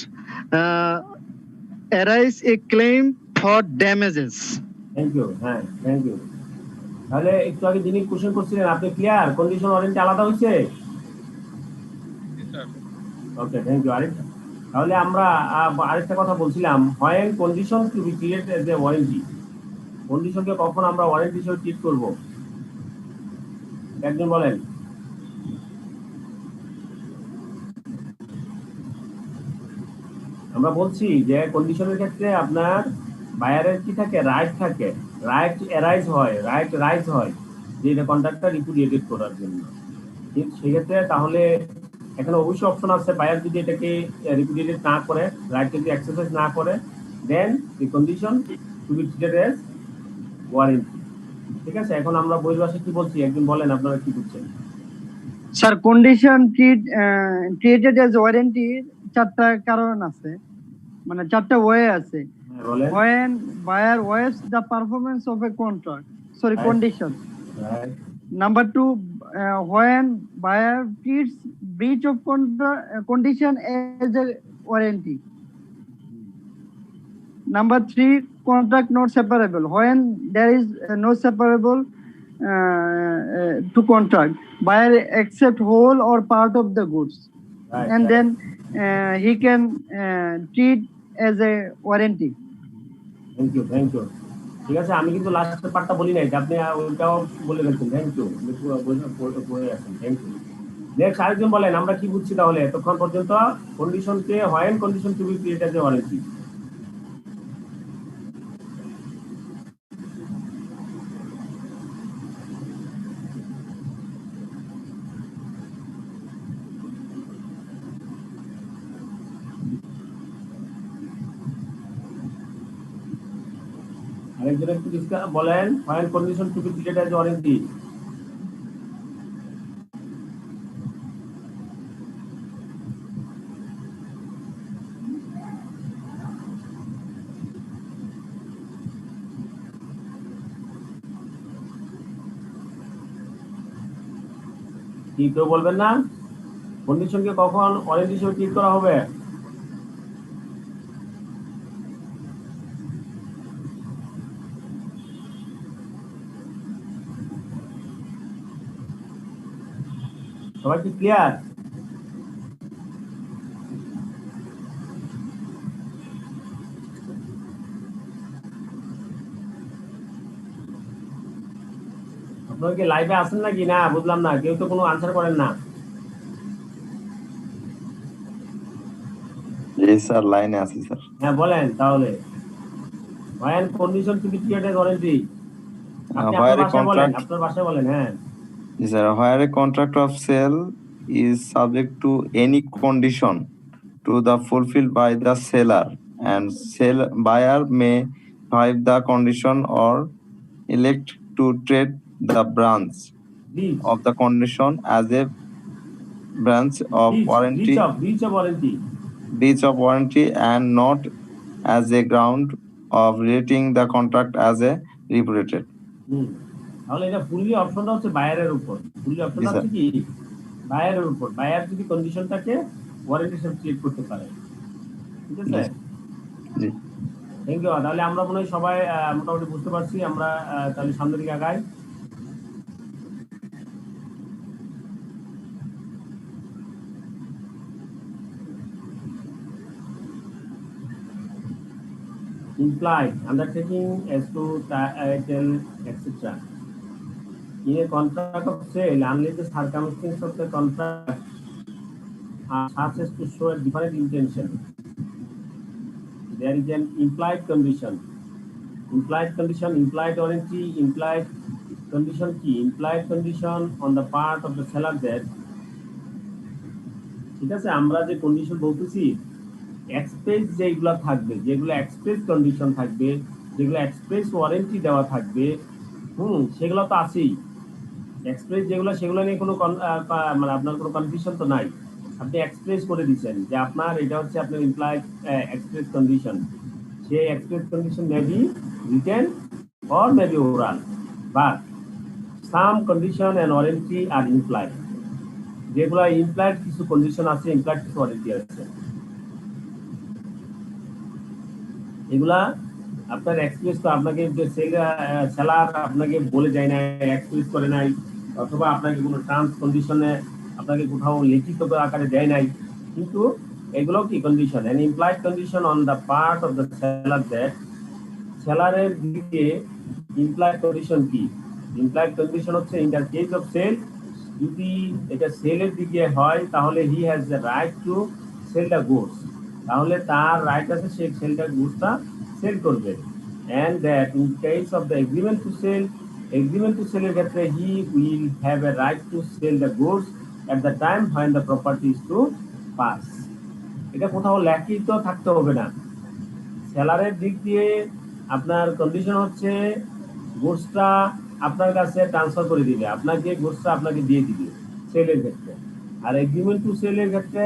arise a claim for damages. Thank you. হ্যাঁ, thank you. তাহলে একটু আগে যিনি question করছিলেন আপনি clear? Condition warranty আলাদা হয়েছে? Okay, thank you. তাহলে আমরা আরেকটা কথা বলছিলাম, হয় condition to be treated as a warranty, কন্ডিশনকে কখন আমরা ওয়ারেন্টি হিসেবে ট্রিট করব? একজন বলেন। আমরা বলছি যে কন্ডিশনের ক্ষেত্রে আপনার বায়ারের কি থাকে, রাইট থাকে, রাইট রাইজ হয় যে এটা কন্ট্রাক্টটা রিপুডিয়েটেড করার জন্য। ঠিক সেক্ষেত্রে তাহলে এখানে অবশ্যই অপশন আছে, বায়ার যদি এটাকে রিপুডিয়েটেড না করে, রাইট যদি এক্সারসাইজ না করে, then the condition to be treated as warranty. ঠিক আছে, এখন আমরা বইয়ের ভাষায় কি বলছি একজন বলেন আপনারা কি বুঝছেন? Sir condition treated as warranty চারটা কারণ আছে, মানে চারটা ওয়ে আছে। হ্যাঁ, বলেন। when buyer waives the performance of a contract, sorry, Right. condition. Right. Number two, when buyer treats breach of condition as a warranty. Number three, contract not separable. When there is no separable to contract, buyer accept whole or part of the goods, Right, and right. then he can treat as a warranty. Thank you ঠিক আছে, আমি কিন্তু লাস্টের পার্টটা বলি নাই, আপনি ওইটাও বলে গেছেন। থ্যাংক ইউ, পড়ে আছেন। Thank you. নেক্সট আরেকজন বলেন আমরা কি বুঝছি তাহলে এতক্ষণ পর্যন্ত? কন্ডিশনকে when condition to be created as a warranty. আরেকজন একটু বলেন when condition to be created as a warranty. কি কেউ বলবেন না? কন্ডিশনকে কখন ওয়ারেন্টি হিসেবে ট্রিট করা হবে? সবাই কি ক্লিয়ার? আপনারা কি লাইভে আছেন নাকি? না বুঝলাম না, কেউ তো কোনো আনসার করেন না। জি স্যার, লাইনে আছি স্যার। হ্যাঁ বলেন তাহলে। When condition to be created as warranty, আপনি আপনার ভাষায় বলেন। হ্যাঁ জি sir, where a contract of sale is subject to any condition to the fulfilled by the seller, and buyer may waive the condition or elect to treat the branch breach of the condition as a branch of warranty, breach of warranty, and not as a ground of rating the contract as a repudiated. তাহলে এটা fully অপশনটা হচ্ছে বায়ারের উপর, fully অপশনটা হচ্ছে কি বায়ারের উপর। বায়ার যদি কন্ডিশনটাকে ওয়ারেন্টি হিসেবে ক্রিয়েট করতে পারে। ঠিক আছে, জি থ্যাংক ইউ। তাহলে আমরা মনে হয় সবাই মোটামুটি বুঝতে পারছি। আমরা তাহলে সামনের দিকে আগাই। Implied undertaking as to title, etc. In a contract of sale, unless the circumstances of the contract are such as to show a different intention, there is an implied condition. Implied warranty, implied condition key, implied condition on the part of the seller that, ঠিক আছে, আমরা যে condition বলতেছি express যেগুলো থাকবে, যেগুলো express condition থাকবে, যেগুলো এক্সপ্রেস ওয়ারেন্টি দেওয়া থাকবে, সেগুলো তো আছেই। এক্সপ্রেস যেগুলো, সেগুলো নিয়ে কোনো মানে আপনার কোনো কনফিউশন তো নাই। আপনি এক্সপ্রেস করে দিচ্ছেন যে আপনার এটা হচ্ছে আপনার ইমপ্লয়েড এক্সপ্রেস কন্ডিশন। সেই express condition may be written or may be oral, but some condition and warranty are implied. যেগুলো ইমপ্লয়েড কিছু কন্ডিশন আছে, ইমপ্লয়েড কিছু ওয়ারেন্টি আছে। এগুলা আপনার এক্সপ্রেস তো আপনাকে সেলার আপনাকে বলে যায় না, এক্সপ্রেস করে নাই, অথবা আপনাকে কোনো টার্মস কন্ডিশনে আপনাকে কোথাও লিখিত আকারে দেয় নাই, কিন্তু এগুলো কি condition, and implied condition on the part of the seller that সেলারের দিকে ইমপ্লয়েড কন্ডিশন কি? ইমপ্লয়েড কন্ডিশন হচ্ছে in the case of sale, যদি এটা সেলের দিকে হয় তাহলে he has the right to sell the goods, তাহলে তার রাইট আছে সে সেলটা গুডসটা সেল করবে। And that in case of the agreement to sell, agreement to সেলের ক্ষেত্রে he will have a right to sell the goods at the time when the property is to pass. এটা কোথাও লিখিত থাকতে হবে না। সেলারের দিক দিয়ে আপনার কন্ডিশন হচ্ছে গুডসটা আপনার কাছে ট্রান্সফার করে দিবে, আপনাকে গুডসটা আপনাকে দিয়ে দিবে সেলের ক্ষেত্রে। আর এগ্রিমেন্ট টু সেলের ক্ষেত্রে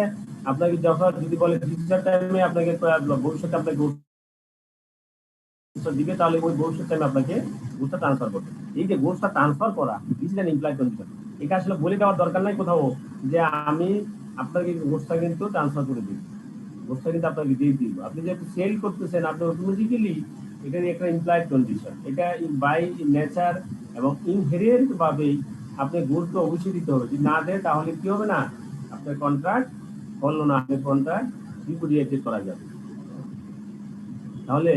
আপনাকে যখন যদি বলে ফিউচার টাইমে আপনাকে ভবিষ্যতে আপনাকে গুডসটা দিবে, তাহলে ওই ভবিষ্যৎ টাইমে আপনাকে গুডসটা ট্রান্সফার করবে। এই যে গুডসটা ট্রান্সফার করা, this is an employed condition. এটা আসলে বলে দেওয়ার দরকার নাই কোথাও যে আমি আপনাকে গুডসটা কিন্তু ট্রান্সফার করে দিই, গুডসটা কিন্তু আপনাকে দিয়ে দিব। আপনি যেহেতু সেল করতেছেন, আপনি অটোমেটিক্যালি এটা একটা ইমপ্লয়েড কন্ডিশন। এটা বাই নেচার এবং ইনহেরিয়েন্ট ভাবেই আপনি গুডস তো অবশ্যই দিতে হবে। যদি না দেন তাহলে কি হবে না, আপনার কন্ট্রাক্ট হলো না, আপনার কন্ট্রাক্ট রিপুডিয়েটেড করা যাবে। তাহলে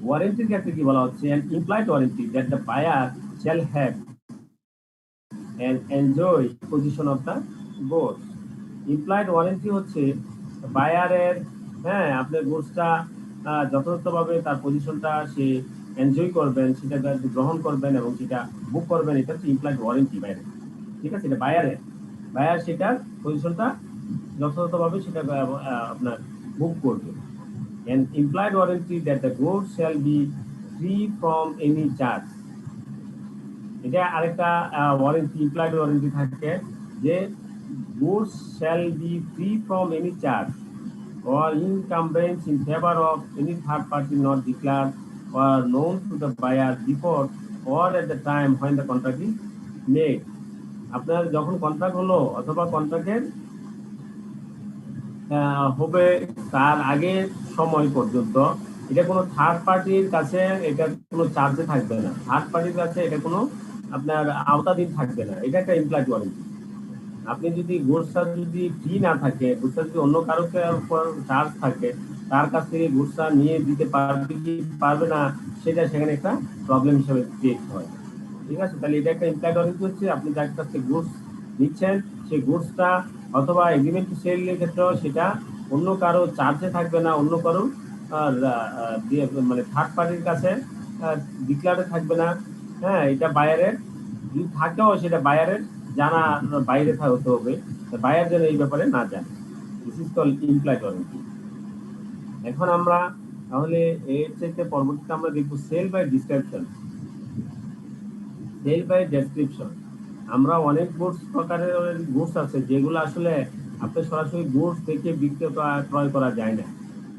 ওয়ারেন্টির ক্ষেত্রে কি বলা হচ্ছে? an implied warranty that the buyer shall have and enjoy position of the goods. Employed warranty হচ্ছে বায়ারের, হ্যাঁ, আপনার গুডসটা যথাযথভাবে তার পজিশনটা সে এনজয় করবেন, সেটা গ্রহণ করবেন এবং সেটা বুক করবেন। এটা হচ্ছে ইমপ্লয়েড ওয়ারেন্টি বাইরে, ঠিক আছে? এটা বায়ারের, বায়ার সেটার পজিশনটা যথাযথভাবে সেটা আপনার বুক করবে। An implied warranty that the goods shall be free from any charge. এটা আরেকটা ওয়ারেন্টি, ইমপ্লয়েড ওয়ারেন্টি থাকে যে goods shall be free from any charge or encumbrance in favor of any third party not declared or known to the buyer before or at the time when the contract is made. আপনার যখন contract হলো অথবা কন্ট্রাক্টের হবে তার আগে সময় পর্যন্ত এটা কোনো থার্ড পার্টির কাছে এটা কোনো চার্জে থাকবে না, থার্ড পার্টির কাছে এটা কোনো আপনার আওতাধীন থাকবে না। এটা একটা ইমপ্লয়েড ওয়ারেন্টি। আপনি যদি গুডসটা যদি ফ্রি না থাকে, গুডসটা যদি অন্য কারো উপর চার্জ থাকে, তার কাছ থেকে গুডসটা নিয়ে দিতে পারবে কি পারবে না, সেটা সেখানে একটা প্রবলেম হিসেবে ক্রিয়েট হয়, ঠিক আছে? তাহলে এটা একটা ইমপ্লয়েড ওয়ারেন্টি হচ্ছে আপনি যার কাছ থেকে গুডস নিচ্ছেন সেই গুডসটা অথবা এগ্রিমেন্ট টু সেলের ক্ষেত্রেও সেটা অন্য কারো চার্জে থাকবে না, অন্য কারো মানে থার্ড পার্টির কাছে ডিক্লারে থাকবে না। হ্যাঁ, এটা বায়ারের যদি থাকেও সেটা বায়ারের জানা বাইরে হতে হবে, বায়ার যেন এই ব্যাপারে না জানে। This is called implied warranty. এখন আমরা তাহলে এর চাইতে পরবর্তীতে আমরা দেখবো sale by description. Sale by description, আমরা অনেক গুডস প্রকারের গুডস আছে যেগুলো আসলে আপনি সরাসরি গুডস দেখে ক্রয় করা যায় না,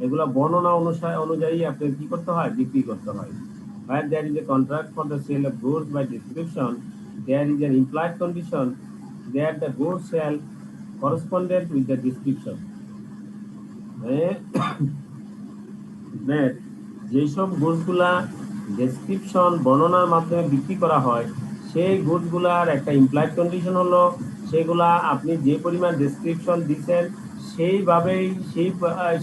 এগুলো বর্ণনা অনুযায়ী আপনি কি করতে হয়, বিক্রি করতে হয়। Where there is a contract for the sale of goods by description, there is an implied condition that the goods shall correspondent with the description. যেসব গুডসগুলা ডেসক্রিপশন বর্ণনার মাধ্যমে বিক্রি করা হয় সেই গুডসগুলার একটা ইমপ্লয়েড কন্ডিশন হলো সেগুলা আপনি যে পরিমাণ ডেসক্রিপশন দিচ্ছেন সেইভাবেই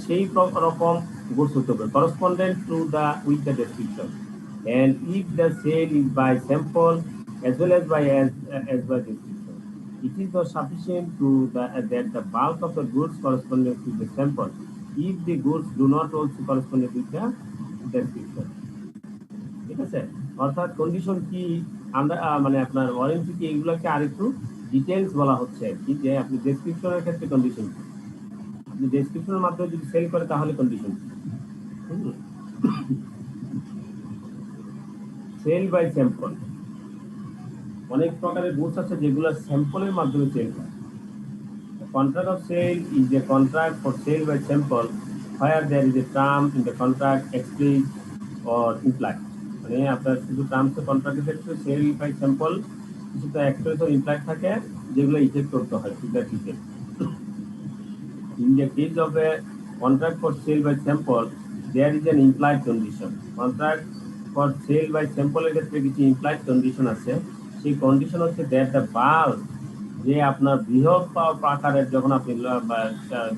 সেই রকম গুডস হতে হবে, correspondent to the with the description. And if the sale is by sample as well as by description, it is not sufficient to that the bulk of the goods corresponding to the sample if the goods do not also correspond with the description. ঠিক আছে? অর্থাৎ condition কি আমরা মানে আপনার warranty কি এগুলোকে আরেকটু ডিটেইলস বলা হচ্ছে কি, যে আপনি ডেসক্রিপশনের ক্ষেত্রে কন্ডিশন কি, আপনি ডেসক্রিপশনের মাধ্যমে যদি সেল করে তাহলে কন্ডিশন কি। সেল বাই স্যাম্পল, অনেক প্রকারের গুডস আছে যেগুলো স্যাম্পলের মাধ্যমে সেল হয়। Contract of sale is a contract for sale by sample where there is a term in the contract express or implied, মানে আপনার শুধু টার্মস কন্ট্রাক্টের ক্ষেত্রে সেল বাই স্যাম্পল কিছুটা এক্সপ্রেস ও ইমপ্লাইড থাকে যেগুলো ইফেক্ট করতে হয় ফিগার থেকে। In the case of a contract for sale by sample, there is an implied condition. Contract for sale by sample এর ক্ষেত্রে কিছু implied condition আছে। সেই কন্ডিশন হচ্ছে that the bulk, যে আপনার বৃহৎ আকারের যখন আপনি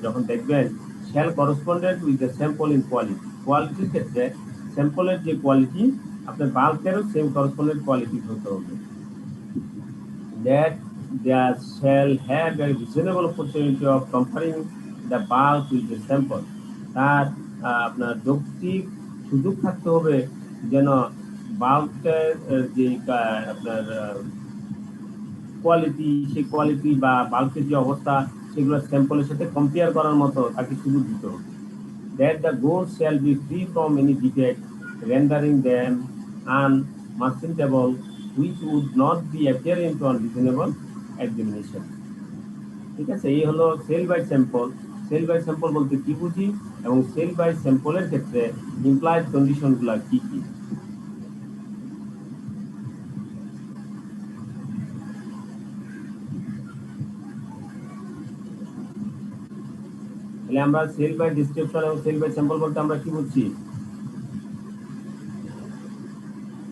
যখন দেখবেন shall correspondent with the sample in quality. কোয়ালিটির ক্ষেত্রে স্যাম্পলের যে কোয়ালিটি আপনার বাল্কেরও সেম করসপন্ডেন্ট কোয়ালিটি হতে হবে। That there shall have a reasonable opportunity of comparing the bulk with the sample. তার আপনার যৌক্তিক সুযোগ থাকতে হবে যেন বাল্কের যে আপনার কোয়ালিটি, সেই কোয়ালিটি বা বাল্কের যে অবস্থা সেগুলো স্যাম্পলের সাথে কম্পেয়ার করার মতো তাকে সুযোগ দিতে হবে। That the goods shall be free from any defect, rendering them unmerchantable, which would not be appearing to unreasonable examination. ঠিক আছে, এই হলো sale by sample. Sale by sample বলতে কি বুঝি এবং সেল বাই স্যাম্পলের ক্ষেত্রে ইমপ্লাইড কন্ডিশনগুলো কি কি। তাহলে আমরা সেল বাই ডিসক্রিপশন এবং সেল বাই স্যাম্পল বলতে আমরা কি বুঝছি?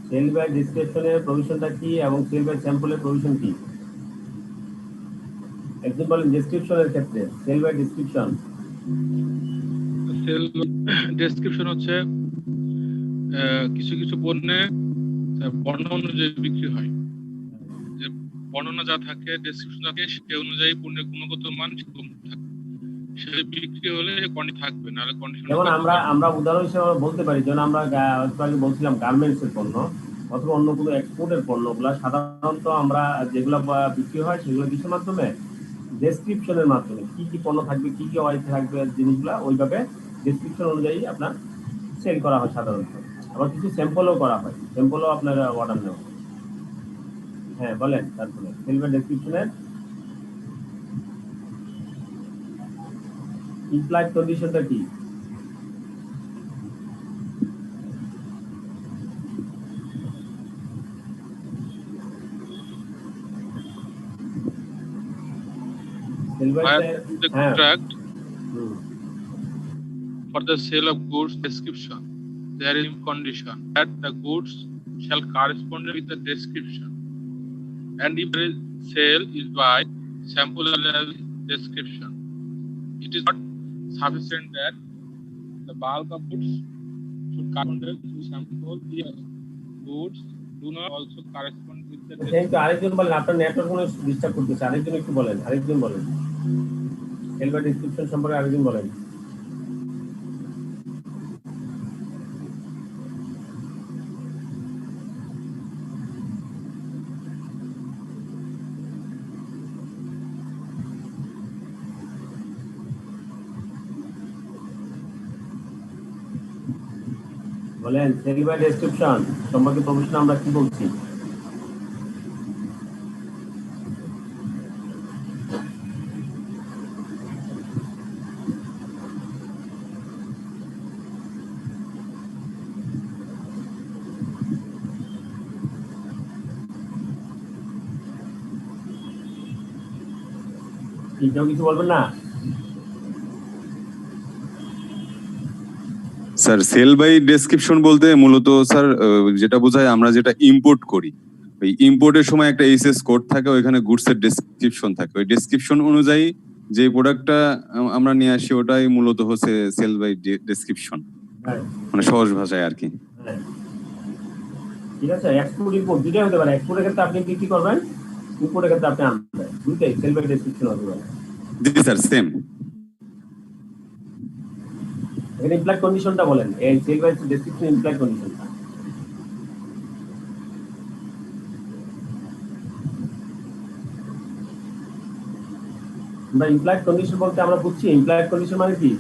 সেল বাই ডিসক্রিপশনের প্রভিশনটা কি এবং সেল বাই স্যাম্পলের প্রভিশন কি? একজন বলেন ডেসক্রিপশনের ক্ষেত্রে sale by description. Sale description হচ্ছে কিছু কিছু পণ্যে বর্ণনা অনুযায়ী বিক্রি হয়, যে বর্ণনা যা থাকে ডেসক্রিপশন থাকে সে অনুযায়ী পণ্যের গুণগত মান থাকে, সে বিক্রি হলে কন্ডিশন থাকবে, নাহলে কন্ডিশন। যেমন আমরা উদাহরণ হিসেবে বলতে পারি, যেমন আমরা একটু আগে বলছিলাম গার্মেন্টস এর পণ্য অথবা অন্য কোনো এক্সপোর্টের পণ্যগুলো সাধারণত আমরা যেগুলো বিক্রি হয় সেগুলো কিসের মাধ্যমে? ডেসক্রিপশনের মাধ্যমে। কি কি পণ্য থাকবে, কি কি ওয়ারেন্টি থাকবে, জিনিসগুলো ওইভাবে ডেসক্রিপশন অনুযায়ী আপনার সেল করা হয় সাধারণত। আবার কিছু স্যাম্পলও করা হয়, স্যাম্পলও আপনার অর্ডার নেওয়া। হ্যাঁ বলেন, তারপরে সেল বাই ডেসক্রিপশনের ইমপ্লাইড কন্ডিশনটা কি? The contract for the sale of goods description, there is condition that the goods shall correspond with the description, and if the sale is by sample description, it is not sufficient that the bulk of goods should correspond to sample. Here, goods do not also correspond with the description. আরেকজন বলেন, আপনার network কোনো disturb করতেছে, আরেকজন একটু বলেন, আরেকজন বলেন সেল বাই ডেসক্রিপশন সম্পর্কে আরেকজন বলেন। বলেন সেল বাই ডেসক্রিপশন সম্পর্কে প্রভিশন আমরা কি বলছি? কেউ কিছু বলবেন না? স্যার সেল বাই ডেসক্রিপশন বলতে মূলত স্যার যেটা বোঝায় আমরা যেটা ইম্পোর্ট করি, ওই ইম্পোর্টের সময় একটা এইচএস কোড থাকে, ওইখানে গুডস এর ডেসক্রিপশন থাকে, ওই ডেসক্রিপশন অনুযায়ী যে প্রোডাক্টটা আমরা নিয়ে আসি ওটাই মূলত হচ্ছে সেল বাই ডেসক্রিপশন, মানে সহজ ভাষায় আর কি। ঠিক আছে, এক্সপোর্ট ইম্পোর্ট দুইটাই হতে পারে। এক্সপোর্টের ক্ষেত্রে আপনি কি করবেন, ইম্পোর্টের ক্ষেত্রে আপনি আনবেন, দুইটাই সেল বাই ডেসক্রিপশন হতে পারে। জি স্যার সেম। এখানে ইমপ্লাইড কন্ডিশনটা বলেন, এই সেল বাই ডেসক্রিপশন ইমপ্লাইড কন্ডিশনটা। আমরা ইমপ্লাইড কন্ডিশন বলতে আমরা বুঝছি ইমপ্লাইড কন্ডিশন মানে কি?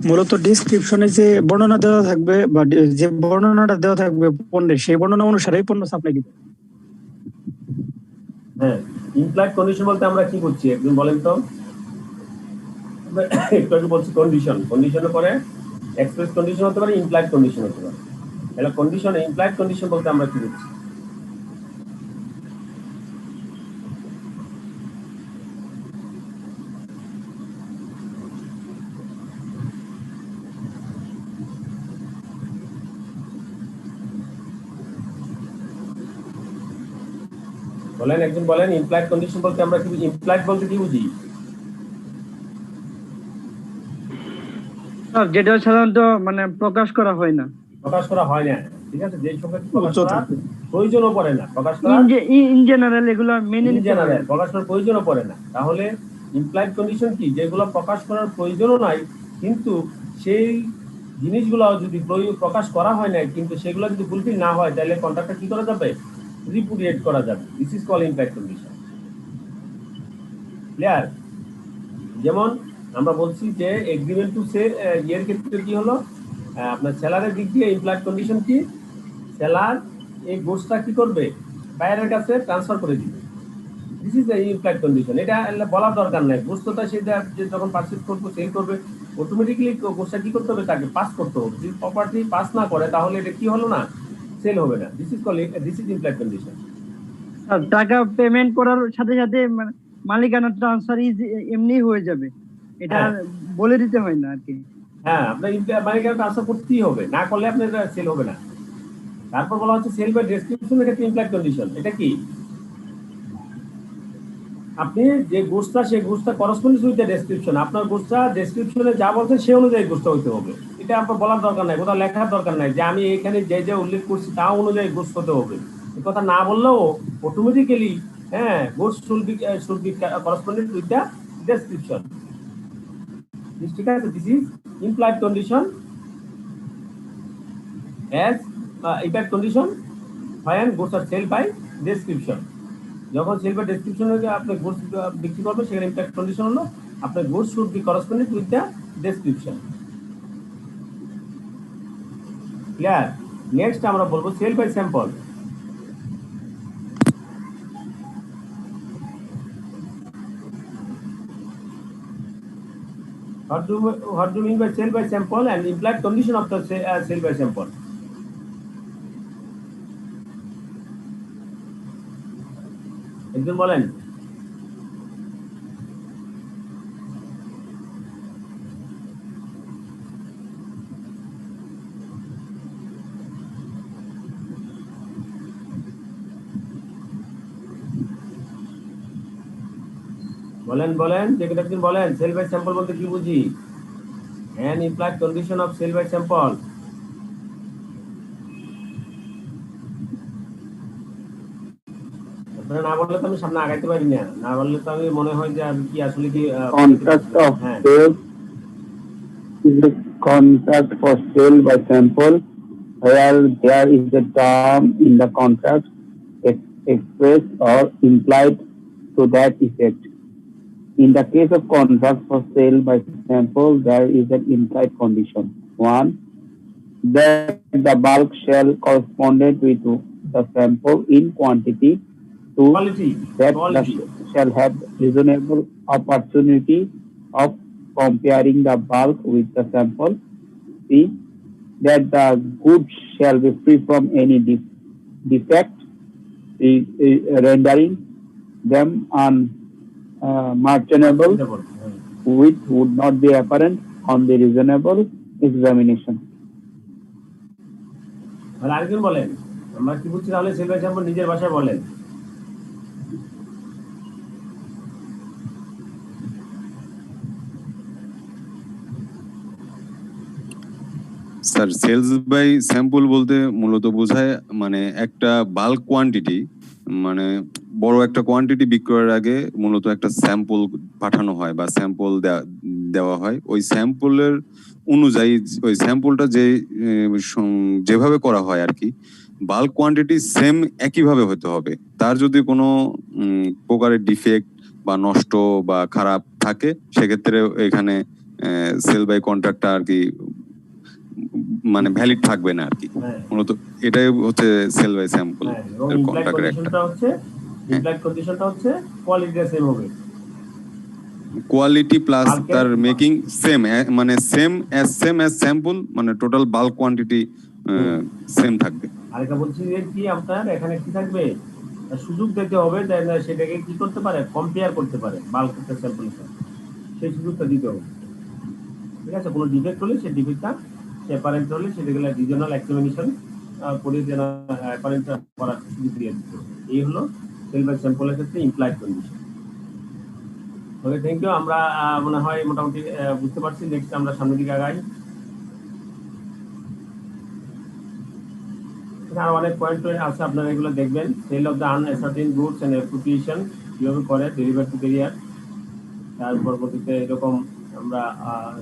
মূলত ডেসক্রিপশনে যে বর্ণনা দেওয়া থাকবে বা যে বর্ণনাটা দেওয়া থাকবে পণ্যের, সেই বর্ণনা অনুসারে পণ্য সাপ্লাই দিবে। হ্যাঁ, ইমপ্লাইড কন্ডিশন বলতে আমরা কি বুঝছি একদম বলেন তো? একটু আগে বলছি কন্ডিশন, কন্ডিশনের পরে এক্সপ্রেস কন্ডিশন হতে পারে, ইমপ্লাইড কন্ডিশন হতে পারে। তাহলে কন্ডিশন, ইমপ্লাইড কন্ডিশন বলতে আমরা কি বুঝছি? বলেন, একজন বলেন ইমপ্লাইড কন্ডিশন বলতে আমরা কি বুঝি? ইমপ্লাইড বলতে কি বুঝি? স্যার যেটা সাধারণত মানে প্রকাশ করা হয় না, প্রকাশ করা হয় না, ঠিক আছে, যে সংখ্যাটি প্রকাশ করার প্রয়োজনও পড়ে না, প্রকাশ করা ইন জেনারেল এগুলো মেনে নিতে হয় জেনারেল প্রকাশ করার প্রয়োজনও পড়ে না। তাহলে ইমপ্লাইড কন্ডিশন কি, যেগুলো প্রকাশ করার প্রয়োজনও নাই কিন্তু সেই জিনিসগুলো যদি প্রকাশ করা হয় না কিন্তু সেগুলো যদি ফুলফিল না হয় তাহলে কন্ট্রাক্টটা কি করা যাবে, রিপুডিয়েট করা যাবে। This is call implied condition. Clear? যেমন আমরা বলছি যে এগ্রিমেন্ট টু সে এর ক্ষেত্রে কি হলো, আপনার সেলারের দিক দিয়ে ইমপ্লাইড কন্ডিশন কি, সেলার এই গুডসটা কি করবে, বায়ারের কাছে ট্রান্সফার করে দিবে। This is the implied condition. এটা বলার দরকার নাই, গুডসটা সেটা যে যখন পারচেজ করবে সেল করবে অটোমেটিক্যালি গুডসটা কি করতে হবে, তাকে পাস করতে হবে। যদি প্রপার্টি পাস না করে তাহলে এটা কি হলো না, সেল হবে না। This is implied condition. টাকা পেমেন্ট করার সাথে সাথে মালিকানা ট্রান্সফার এমনি হয়ে যাবে, এটা বলে দিতে হয় না আর কি। হ্যাঁ, আপনার মালিকানা ট্রান্সফার করতেই হবে, না করলে আপনার সেল হবে না। তারপর বলা হচ্ছে সেল বাই ডেসক্রিপশন, এটা ইমপ্লাইড কন্ডিশন। এটা কি, আপনি যে গুডসটা সেই গুডসটা করসপন্ডিং উইথ দ্য ডেসক্রিপশন, আপনার গুডসটা ডেসক্রিপশনে যা বলছেন সেই অনুযায়ী গুডসটা হতে হবে। এটা আপনার বলার দরকার নাই, কোথাও লেখার দরকার নাই যে আমি এখানে যে যে উল্লেখ করছি তা অনুযায়ী গুডস হতে হবে। এই কথা না বললেও automatically goods should be corresponding with the description. ঠিক আছে, this is implied condition as impact condition when goods are sold by description। যখন সেল বাই ডেসক্রিপশন হয়ে আপনি গুডস বিক্রি করবেন সেখানে ইমপ্যাক্ট কন্ডিশন হলো আপনার goods should be corresponding with the description. Clear? Next আমরা বলবো sale by sample. What do you mean by sale by sample and implied condition of the sale by sample? একজন বলেন। বলেন যে কেউ একজন বলেন সেল বাই স্যাম্পল বলতে কি বুঝি, an implied condition of sale by sample। আপনারা না বললে তো আমি সামনে আগাইতে পারি না, না বললে তো আমি মনে হয় যে আমি কি আসলে কি contract of sale is a contract for sale by sample where there is a term in the contract expressed or implied to that effect. In the case of contract for sale by sample, there is an implied condition. 1. That the bulk shall correspond with the sample in quantity. 2. That the shall have reasonable opportunity of comparing the bulk with the sample. 3. That the goods shall be free from any defect, rendering them unmerchantable, which would not be apparent on the reasonable examination. আরেকজন বলেন, আমরা কি বুঝছি তাহলে sell by sample নিজের ভাষায় বলেন। Sir sales by sample বলতে মূলত বোঝায় মানে একটা বাল্ক কোয়ান্টিটি, মানে বড় একটা কোয়ান্টিটি বিক্রয়ের আগে মূলত একটা স্যাম্পল পাঠানো হয় বা স্যাম্পল দেওয়া হয়। ওই স্যাম্পলের অনুযায়ী ওই স্যাম্পলটা যেভাবে করা হয় আর কি, বাল্ক কোয়ান্টিটি সেম একইভাবে হতে হবে। তার যদি কোনো প্রকারের ডিফেক্ট বা নষ্ট বা খারাপ থাকে সেক্ষেত্রে এখানে সেল বাই কন্ট্রাক্টটা আর কি মানে ভ্যালিড থাকবে না আর কি। মূলত এটাই হচ্ছে সেল বাই স্যাম্পল কন্ট্রাক্টের একটা ইমপ্লাইড কন্ডিশনটা হচ্ছে কোয়ালিটিটা সেম হবে, কোয়ালিটি প্লাস তার মেকিং সেম, মানে সেম অ্যাজ স্যাম্পল, মানে টোটাল বাল্ক কোয়ান্টিটি সেম থাকবে। আরেকটা বলছি যে কি আপনার এখানে কি থাকবে, সুযোগ দিতে হবে সেটাকে কি করতে পারে, কম্পেয়ার করতে পারে বাল্ক স্যাম্পলের সাথে, সেই সুযোগটা দিতে হবে। ঠিক আছে, কোনো ডিফেক্ট হলে সেই ডিফেক্টটা অ্যাপারেন্ট হলে সেটাগুলো রিজনাল এক্সামিনেশন করে যেন অ্যাপারেন্ট করার সুযোগ দিয়ে দিতে হবে। এই হলো সেল বাই স্যাম্পলের ক্ষেত্রে implied condition. Okay, thank you. আমরা মনে হয় মোটামুটি বুঝতে পারছি। নেক্সট আমরা সামনের দিকে আগাই। এখানে আরো অনেক পয়েন্ট আছে, আপনারা এগুলো দেখবেন। Sale of the uncertain goods and appropriation কিভাবে করে ডেলিভারি টু ক্যারিয়ার। তার পরবর্তীতে এরকম আমরা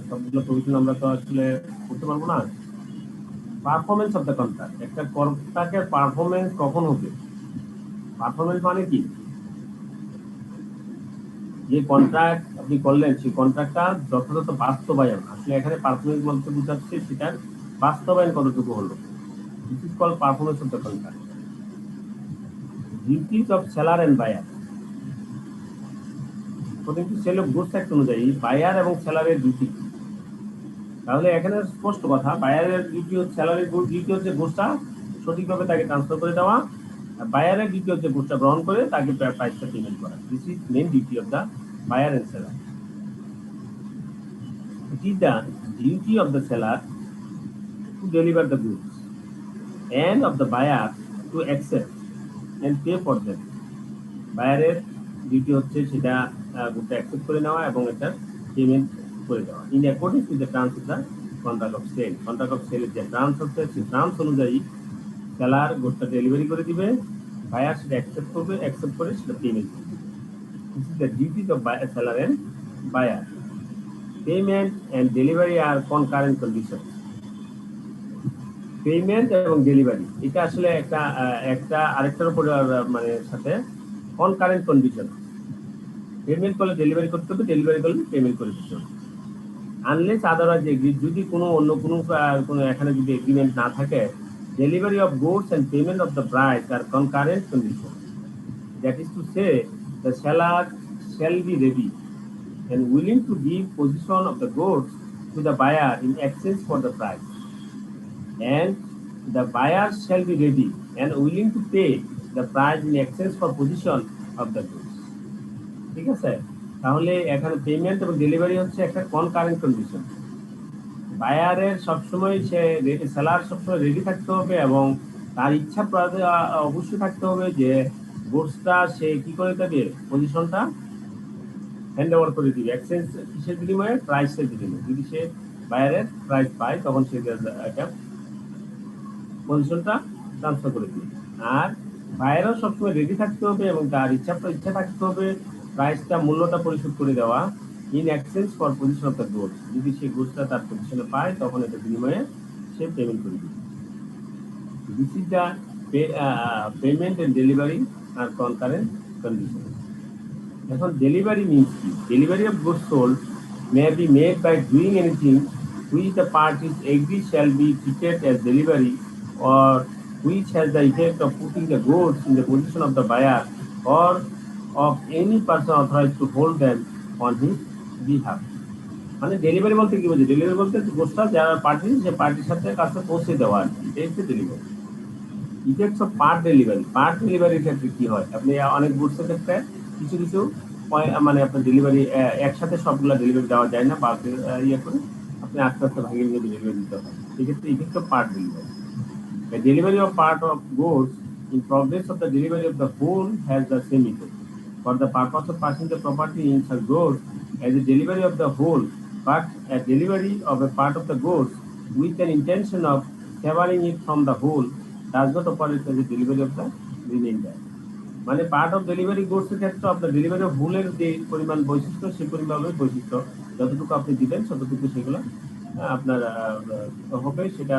সবগুলো প্রভিশন আমরা তো আসলে করতে পারবো না। পারফরমেন্স অফ দ্য কন্ট্রাক্ট, একটা কন্ট্রাক্টের পারফরমেন্স কখন হবে? পারফরমেন্স মানে কি? যে কন্ট্রাক্ট আপনি করলেন সেই কন্ট্রাক্টটা যথাযথ বাস্তবায়ন। আসলে এখানে পারফরমেন্স বলতে বোঝাচ্ছে সেটার বাস্তবায়ন কতটুকু হলো। This is called performance of the contract. Duties of seller and buyer, কিন্তু সেল অফ গুডস অ্যাক্ট অনুযায়ী বায়ার এবং সেলারের ডিউটি। তাহলে এখানে স্পষ্ট কথা, বায়ারের ডিউটি হচ্ছে, সেলারের ডিউটি হচ্ছে গুডসটা সঠিকভাবে তাকে ট্রান্সফার করে দেওয়া, আর বায়ারের ডিউটি হচ্ছে গুডসটা গ্রহণ করে তাকে প্রাইসটা পেমেন্ট করা। This is main duty of the buyer and seller. It is the duty of the seller to deliver the goods and of the buyer to accept and pay for them. Buyer duty হচ্ছে সেটা গুডটা accept করে নেওয়া এবং এটা payment করে দেওয়া in accordance with the terms of the contract of sale. Contract of sale এর যে টার্মস হচ্ছে সেই টার্মস অনুযায়ী সেলার গুডটা ডেলিভারি করে দিবে, বায়ার সেটা অ্যাকসেপ্ট করবে, অ্যাকসেপ্ট করে সেটা পেমেন্ট করবে। This is the duties of buyer, seller and buyer. Payment and delivery are concurrent conditions. Payment এবং ডেলিভারি এটা আসলে একটা আরেকটার উপর মানে সাথে concurrent condition. পেমেন্ট করলে ডেলিভারি করতে হবে, ডেলিভারি করলে পেমেন্ট করে দিতে হবে। আনলেস আদারওয়াইজ এগ্রিড, যদি অন্য কোনো এখানে যদি এগ্রিমেন্ট না থাকে, delivery of goods and payment of the price are concurrent conditions. That is to say, the seller shall be ready and willing to give possession of the goods to the buyer in exchange for the price, and the buyer shall be ready and willing to pay the price in exchange for possession of the goods. ঠিক আছে? তাহলে এখানে payment এবং delivery হচ্ছে একটা concurrent condition. বায়ারের সবসময় seller সবসময় রেডি থাকতে হবে এবং তার ইচ্ছা অবশ্যই থাকতে হবে যে গুডসটা সে কি করে দেবে, পজিশনটা হ্যান্ড ওভার করে দিবে। এক্সচেঞ্জ কিসের বিনিময়ে? প্রাইসের বিনিময়ে। যদি সে বায়ারের প্রাইস পায় তখন সে একটা পজিশনটা ট্রান্সফার করে দিবে। আর বায়ারও সবসময় রেডি থাকতে হবে এবং তার ইচ্ছা থাকতে হবে প্রাইসটা, মূল্যটা পরিশোধ করে দেওয়া in exchange for position of the goods. যদি সে গুডসটা তার পজিশনে পায় তখন এটা বিনিময়ে সে পেমেন্ট করে দিবে। This is the payment and delivery are concurrent condition. এখন ডেলিভারি মিন্স কি? Delivery of goods sold may be made by doing anything which the parties agree shall be treated as delivery, or which has the effect of putting the goods in the possession of the buyer or of any person authorized to hold them on his behalf. মানে delivery বলতে কি বোঝে? Delivery বলতে গুডসটা যারা party, সে পার্টির সাথে কাছে পৌঁছে দেওয়া আর কি, এটাই হচ্ছে delivery. Effects of part delivery. Part ডেলিভারির ক্ষেত্রে কি হয়? আপনি অনেক গুডসের ক্ষেত্রে কিছু মানে আপনার ডেলিভারি একসাথে সবগুলা ডেলিভারি দেওয়া যায় না, বা ইয়ে করে আপনি আস্তে আস্তে ভাঙিয়ে নিয়ে ডেলিভারি দিতে হয়। সেক্ষেত্রে effect of part delivery. The delivery of part of goods in progress of the delivery of the whole has the same effect. For the purpose of passing the property in such goods as a delivery of the whole, but a delivery of a part of the goods with an intention of severing it from the whole does not operate as a delivery of the remainder. মানে part of delivery goods এর ক্ষেত্রে আপনার delivery of হোলের যে পরিমাণ বৈশিষ্ট্য, সেই পরিমাণের বৈশিষ্ট্য যতটুকু আপনি দিবেন ততটুকু সেগুলো আপনার হবে। সেটা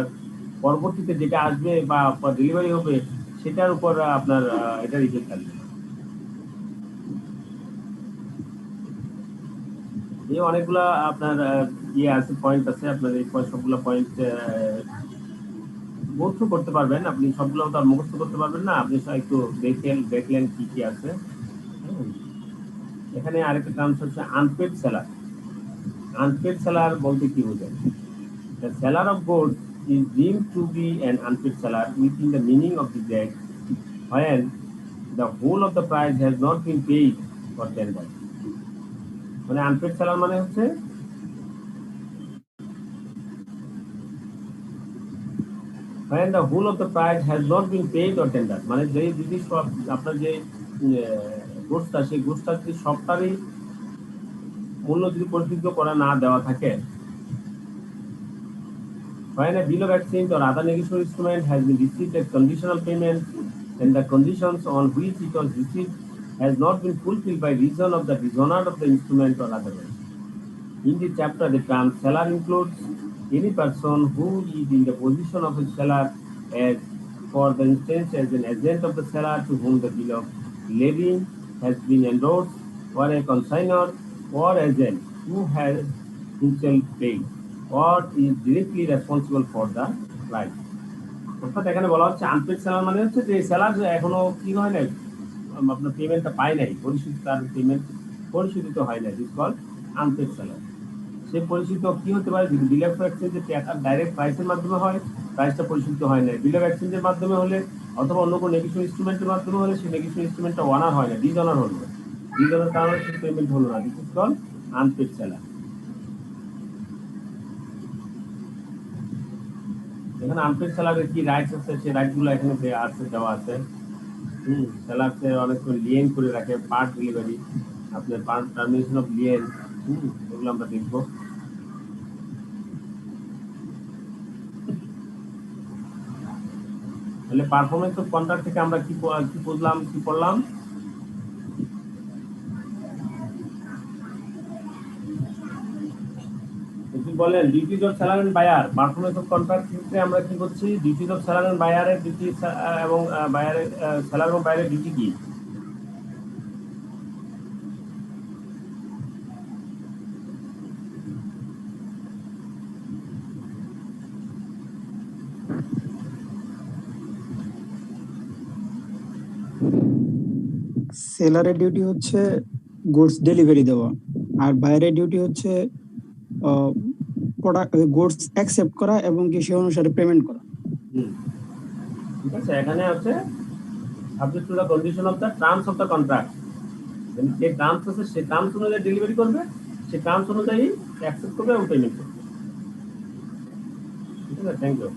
পরবর্তীতে যেটা আসবে বা ডেলিভারি হবে সেটার উপর আপনার এটা ইফেক্ট থাকবে। এই অনেকগুলা আপনার আছে, পয়েন্ট আছে। আপনার এই সবগুলো পয়েন্ট মুখস্থ করতে পারবেন, আপনি সবগুলো তো আর মুখস্থ করতে পারবেন না, আপনি একটু দেখলেন কি আছে। এখানে আরেকটা টার্মস হচ্ছে আনপেড সেলার। আনপেড সেলার বলতে কি বোঝায়? The seller of goods is deemed to be an unpaid seller within the meaning of this act when the whole of the price has not been paid for tender. মানে unpaid seller মানে হচ্ছে when the whole of the price has not been paid or tender, মানে যদি সব আপনার যে গুডসটা, সেই গুডসটা যদি সবটারই মূল্য যদি পরিশোধ করা না দেওয়া থাকে, When a bill of exchange or other negotiable instrument has been received as conditional payment and the conditions on which it was received has not been fulfilled by reason of the dishonor of the instrument or otherwise. In this chapter, the term seller includes any person who is in the position of a seller, as for the instance as an agent of the seller to whom the bill of lading has been endorsed, or a consignor or agent who has himself paid or is directly responsible for the right. অর্থাৎ এখানে বলা হচ্ছে unpaid seller মানে হচ্ছে যে seller এখনো কি হয় নাই, আপনার পেমেন্টটা পায় নাই, পরিশোধিত, তার পেমেন্ট পরিশোধিত হয় নাই, দিস কল আনপেড সেলার। সে পরিশোধিত কি হতে পারে, যদি বিল অফ এক্সচেঞ্জের টাকা ডাইরেক্ট প্রাইসের মাধ্যমে হয়, প্রাইসটা পরিশোধিত হয় নাই। বিল অফ এক্সচেঞ্জের মাধ্যমে হলে অথবা অন্য কোনো নেগেশন ইনস্ট্রুমেন্টের মাধ্যমে হলে সেই নেগেশন ইনস্ট্রুমেন্টটা অনার হয় না, ডিসঅনার হলো, ডিসঅনার কারণে সে পেমেন্ট হলো না, this is call unpaid seller. এখানে আনপেড সেলারের কি রাইটস আছে, সেই রাইটসগুলো এখানে দেওয়া আছে। সেলারকে অনেক সময় লিয়েন করে রাখে, পার্ট ডেলিভারি, আপনার পার্ট টার্মিনেশন অফ লিয়েন, এগুলো আমরা দেখবো। তাহলে পারফরমেন্স অফ কন্ট্রাক্ট থেকে আমরা কি বুঝলাম, কি পড়লাম? বলেন duties of seller and buyer. Performance of contract ক্ষেত্রে আমরা কি করছি, ডিউটিজ অফ সেলার এন্ড বায়ারের ডিউটি এবং বায়ারের সেলার এবং বায়ারের ডিউটি কি? সেলারের ডিউটি হচ্ছে গুডস ডেলিভারি দেওয়া, আর বাইরের ডিউটি হচ্ছে গুডস অ্যাকসেপ্ট করা এবং কি সে অনুসারে পেমেন্ট করা। ঠিক আছে, এখানে হচ্ছে subject to the condition of the terms of the contract. যে টার্মস আছে সেই টার্মস অনুযায়ী ডেলিভারি করবে, সেই টার্মস অনুযায়ী অ্যাকসেপ্ট করবে এবং পেমেন্ট করবে। ঠিক আছে, থ্যাংক ইউ।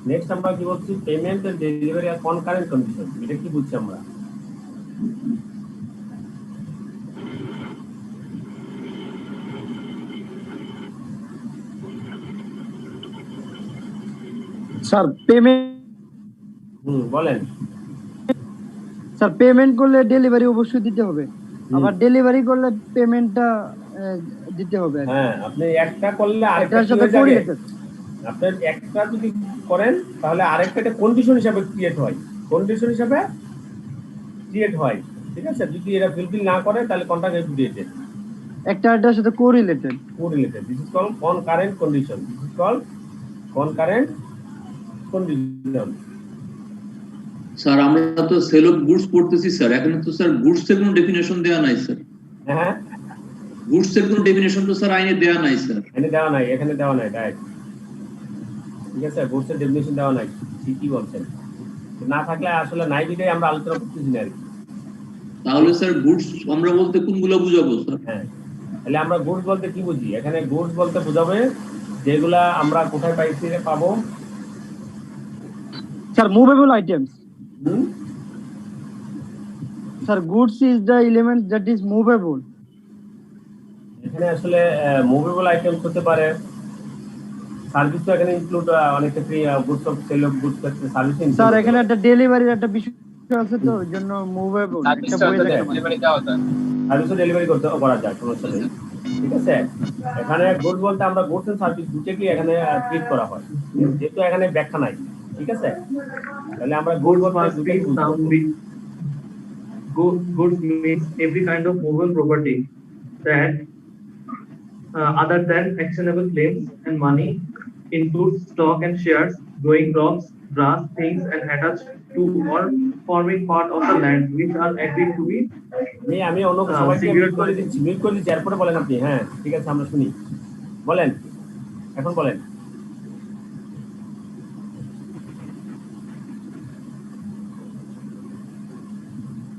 নেক্সট আমরা কি বলছি, payment and delivery are concurrent condition. এটা কি বুঝছি আমরা? স্যার পেমেন্ট, বলেন। স্যার পেমেন্ট করলে ডেলিভারি অবশ্যই দিতে হবে, আবার ডেলিভারি করলে পেমেন্টটা দিতে হবে। হ্যাঁ, আপনি একটা করলে আরেকটার সাথে কোরিলেটেড। আপনি একটা যদি করেন তাহলে আরেকটা কন্ডিশন হিসাবে ক্রিয়েট হয়, কন্ডিশন হিসাবে ক্রিয়েট হয়। ঠিক আছে, যদি এরা ফুলফিল না করে তাহলে কন্ট্রাক্ট রিজেক্টেড। একটার সাথে correlated, this is called concurrent condition, this is called concurrent condition. Sir আমরা তো সেল অফ গুডস পড়তেছি স্যার, এখানে তো স্যার গুডস এর কোনো ডেফিনিশন দেওয়া নাই স্যার। হ্যাঁ, গুডস এর কোনো ডেফিনিশন তো স্যার আইনে দেওয়া নাই স্যার। এখানে দেওয়া নাই, এখানে দেওয়া নাই, রাইট। ঠিক আছে, গুডস এর ডেফিনিশন দেওয়া নাই, ঠিকই বলছেন। না থাকলে আসলে নাই দিকেই আমরা আলোচনা করতেছি না আর কি। তাহলে স্যার গুডস আমরা বলতে কোনগুলো বুঝাবো স্যার? হ্যাঁ, তাহলে আমরা গুডস বলতে কি বুঝি? এখানে গুডস বলতে বোঝাবে যেগুলা আমরা কোথায় পাবো sir, movable items. Sir goods is the element that is movable. এখানে আসলে মুভেবল আইটেমস হতে পারে, সার্ভিস তো এখানে ইনক্লুড, অনেক ক্ষেত্রে goods of sale of goods ক্ষেত্রে সার্ভিস। স্যার এখানে একটা ডেলিভারির একটা বিষয় আছে, তো ওই জন্য মুভেবল একটা বই ডেলিভারি দেওয়া যায়, সার্ভিসও ডেলিভারি করা যায়, সমস্যা নেই। ঠিক আছে, এখানে গুডস বলতে আমরা গুডস এন্ড সার্ভিস দুটোকে এখানে ট্রিট করা হয়, যেহেতু এখানে ব্যাখ্যা নাই। ঠিক আছে, তাহলে আমরা গুডস বলতে দুটোই বুঝবো। Goods means every kind of movable property that other than actionable claims and money includes stock and shares, growing crops, grass, things and attached to or forming part of the land which are agreed to be আমি অন্য সবাইকে mute করে দিচ্ছি, এরপরে বলেন আপনি। হ্যাঁ, ঠিক আছে, আমরা শুনি, বলেন, এখন বলেন।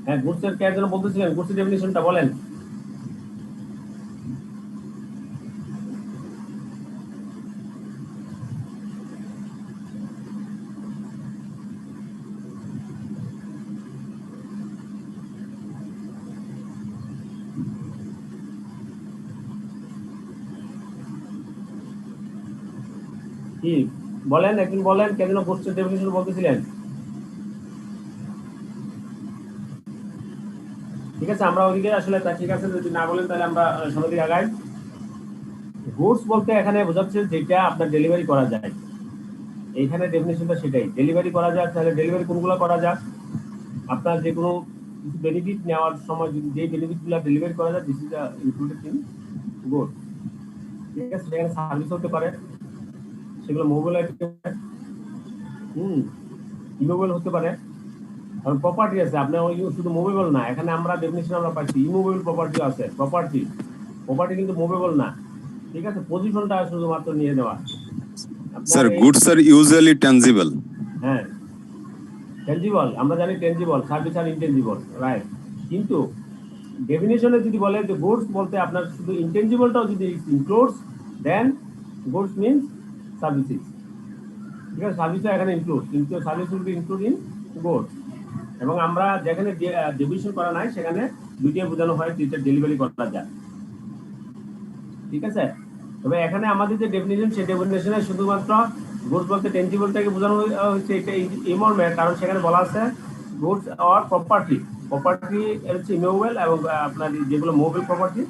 হ্যাঁ, গুডস এর কেয়ার জন্য বলতেছিলেন, গুডস এর ডেফিনিশনটা বলেন। কি বলেন, একদিন বলেন কেন গোস্টের ডেফিনিশন বলতেছিলেন। ঠিক আছে, আমরা ওইদিকে আসলে ঠিক আছে, যদি না বলেন তাহলে আমরা সামনের দিকে আগাই। গুডস বলতে এখানে বোঝাচ্ছে যেটা আপনার ডেলিভারি করা যায়, এইখানে ডেফিনিশনটা সেটাই, ডেলিভারি করা যায়। তাহলে ডেলিভারি কোনগুলো করা যায়? আপনার যে কোনো কিছু বেনিফিট নেওয়ার সময় যদি যে বেনিফিটগুলো ডেলিভারি করা যায়, this is included in good. ঠিক আছে, সেখানে সার্ভিস হতে পারে, সেগুলো মোবাইল ইমোবাইল হতে পারে, আর প্রপার্টি আছে। আপনার ওই শুধু মুভেবল না, এখানে আমরা ডেফিনিশন আমরা পাচ্ছি ইমুভেবল প্রপার্টি আছে। প্রপার্টি কিন্তু মুভেবল না। ঠিক আছে, পজিশনটা শুধুমাত্র নিয়ে নেওয়া। স্যার গুডস আর ইউজুয়ালি ট্যানজিবল। হ্যাঁ, ট্যানজিবল আমরা জানি, ট্যানজিবল সার্ভিস আর ইনটেনজিবল, রাইট। কিন্তু ডেফিনিশনে যদি বলে যে গুডস বলতে আপনার শুধু ইনটেনজিবলটাও যদি ইনক্লুডস, দেন গুডস মিন্স সার্ভিসেস। ঠিক আছে, সার্ভিসটা এখানে ইনক্লুড, কিন্তু service will be include in goods. এবং আমরা যেখানে ডিভিশন করা নাই সেখানে দুইটাই বোঝানো হয়, যেটা ডেলিভারি করা যায়। ঠিক আছে, তবে এখানে আমাদের যে ডেফিনিশন, সেই ডেফিনিশনে শুধুমাত্র গুডস বলতে টেনজিবলটাকে বোঝানো হয়েছে, এটা এই মর্মে, কারণ সেখানে বলা আছে গুডস অর প্রপার্টি হচ্ছে ইমুভেবল, এবং আপনার যেগুলো মুভেবল প্রপার্টি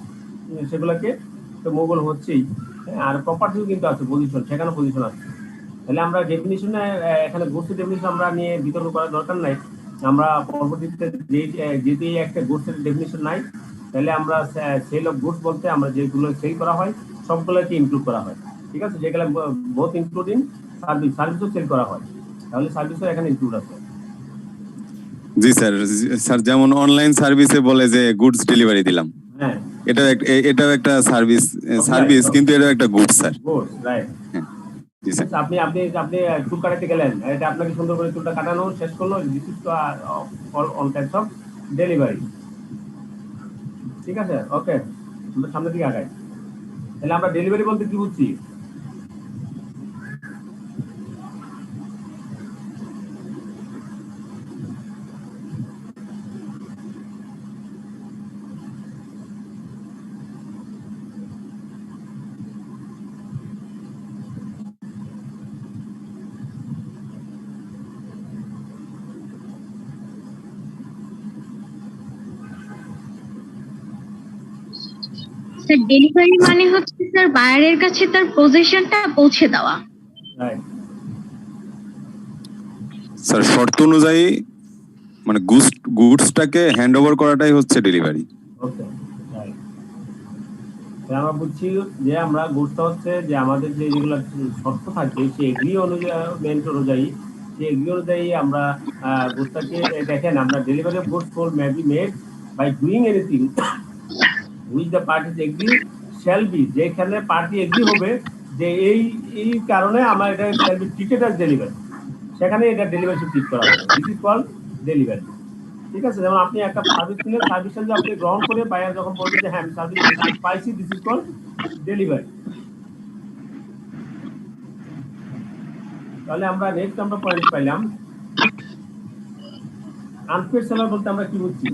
সেগুলোকে তো মুভেবল হচ্ছেই, আর প্রপার্টিও কিন্তু আছে পজিশন, সেখানে পজিশন আছে। তাহলে আমরা ডেফিনিশনে এখানে গুডসের ডেফিনিশন আমরা নিয়ে বিতর্ক করার দরকার নাই। আমরা পরবর্তীতে যদি একটা গুডসের ডেফিনিশন নাই, তাহলে আমরা সেল অফ গুডস বলতে আমরা যেগুলো সেল করা হয় সবগুলোকে ইনক্লুড করা হয়। ঠিক আছে, যেগুলো বোথ ইনক্লুডিং সার্ভিসও সেল করা হয়, তাহলে সার্ভিসও এখানে ইনক্লুড আছে। জি স্যার, স্যার যেমন অনলাইন সার্ভিসে বলে যে গুডস ডেলিভারি দিলাম, হ্যাঁ এটাও একটা সার্ভিস, কিন্তু এটাও একটা গুডস স্যার। Goods, right. জি স্যার। আপনি আপনি আপনি চুল কাটাতে গেলেন, এটা আপনাকে সুন্দর করে চুলটা কাটানো শেষ করলো, this is all types of delivery. ঠিক আছে, ওকে, আমরা সামনের দিকে আগাই। তাহলে আমরা ডেলিভারি বলতে কি বুঝছি? স্যার ডেলিভারি মানে হচ্ছে স্যার বায়ারের কাছে তার পজিশনটা পৌঁছে দেওয়া। রাইট স্যার, শর্ত অনুযায়ী মানে গুডসটাকে হ্যান্ড ওভার করাটাই হচ্ছে ডেলিভারি। ওকে, রাইট। আমরা বুঝছি যে আমরা গুডসটা হচ্ছে যে আমাদের যেগুলো শর্ত থাকে সেই এগ্রি অনুযায়ী আমরা গুডসটাকে দেখেন, আমরা delivery of goods may be made by doing anything which the parties agree shall be, যেখানে পার্টি এগ্রি হবে যে এই কারণে আমার এটা shall be treated as delivery, সেখানে এটা ডেলিভারি ট্রিট করা হবে, দিস ইজ কল্ড ডেলিভারি। ঠিক আছে, যেমন আপনি একটা সার্ভিস নিলেন, সার্ভিসটা যদি আপনি গ্রহণ করে বায়ার যখন বলবেন যে হ্যাঁ আমি সার্ভিস পাইছি, দিস ইজ কল্ড ডেলিভারি। তাহলে আমরা নেক্সট আমরা পয়েন্ট পাইলাম, আনপেড সেলার বলতে আমরা কি বুঝছি?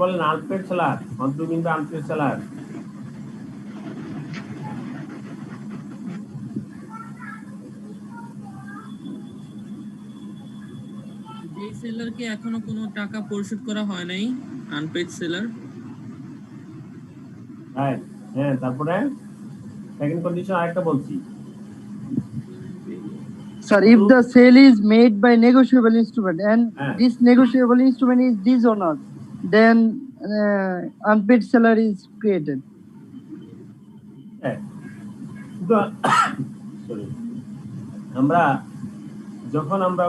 বলেন আনপেড সেলার, অন্তর্বিন্দু আনপেড সেলার। যে সেলারকে এখনো কোনো টাকা পরিশোধ করা হয় নাই, আনপেড সেলার। রাইট, হ্যাঁ। তারপরে সেকেন্ড কন্ডিশন আরেকটা বলছি। Sir, if the sale is made by negotiable instrument and this negotiable instrument is dishonored, then unpaid seller is created. আমরা যখন আমরা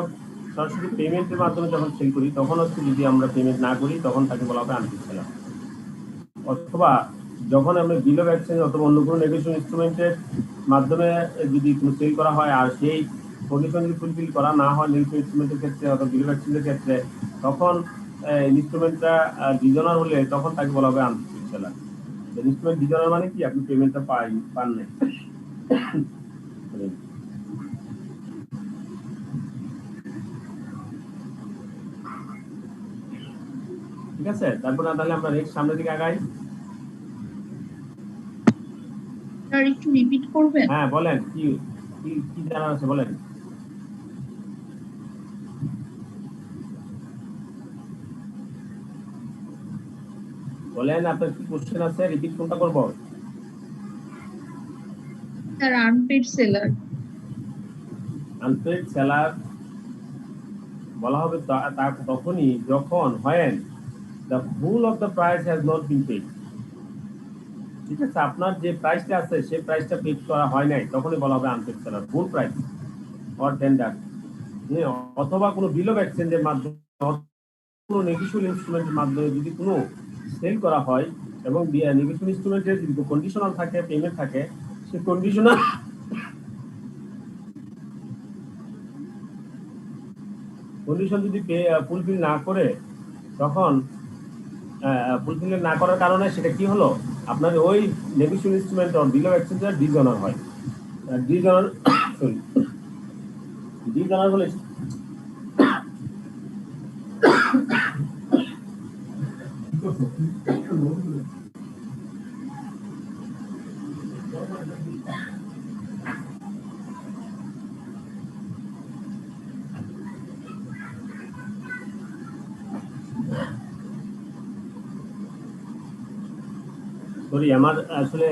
সরাসরি পেমেন্টের মাধ্যমে যখন সেল করি, তখন হচ্ছে যদি আমরা পেমেন্ট না করি তখন তাকে বলা হবে আনপেড সেলার। অথবা যখন আমরা বিল অফ এক্সচেঞ্জ অথবা অন্য কোনো নেগোশিয়েশন ইনস্ট্রুমেন্টের মাধ্যমে যদি কোনো সেল করা হয় আর সেই কন্ডিশন যদি ফুলফিল করা না হয় নেগোশিয়েশন ইনস্ট্রুমেন্টের ক্ষেত্রে অথবা বিল অফ এক্সচেঞ্জের ক্ষেত্রে, তখন ইনস্ট্রুমেন্টটা ডিজনার হলে তখন তাকে বলা হবে আনপেড সেলার। ইনস্ট্রুমেন্ট ডিজনার মানে কি, আপনি পেমেন্টটা পান নাই। ঠিক আছে, তারপরে তাহলে আমরা নেক্সট সামনের দিকে আগাই। স্যার একটু রিপিট করবেন? হ্যাঁ বলেন, কি কি কি জানার আছে বলেন। বলেন আপনার কি কোশ্চেন আছে, রিপিট কোনটা করব? Sir unpaid seller. Unpaid seller বলা হবে তখনই যখন when the whole of the price has not been paid। ঠিক আছে, আপনার যে প্রাইসটা আছে সেই প্রাইসটা পে করা হয় নাই, তখনই বলা হবে unpaid seller. Full price or tender, অথবা কোনো বিল অফ এক্সচেঞ্জের মাধ্যমে, কোনো নেগোশিয়েবল ইনস্ট্রুমেন্টের মাধ্যমে যদি কোনো সেল করা হয় এবং নেগোশিয়েবল ইনস্ট্রুমেন্টের যদি কন্ডিশনাল থাকে, পেমেন্ট থাকে, সেই কন্ডিশনাল কন্ডিশন যদি ফুলফিল না করে, তখন ফুলফিল না করার কারণে সেটা কি হলো, আপনার ওই negotiable instrument or bill of এক্সচেঞ্জের ডিসঅনার হয়। ডিসঅনার হলে সরি, আমার আসলে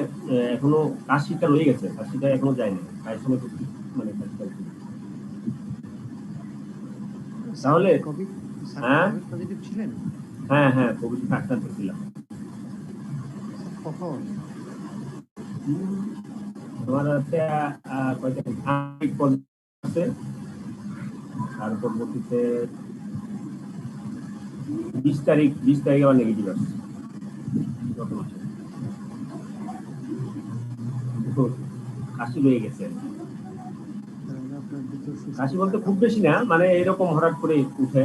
এখনো কাশিটা রয়ে গেছে, কাশিটা এখনো যায়নি, তাই সময় মানে তাহলে হ্যাঁ ছিলেন? হ্যাঁ হ্যাঁ কোভিড আক্রান্ত ছিলাম। কখন? তোমার হচ্ছে আর পরবর্তীতে 20 তারিখ আবার নেগেটিভ আসছে। কাশি রয়ে গেছে, কাশি বলতে খুব বেশি না, মানে এরকম হঠাৎ করে উঠে।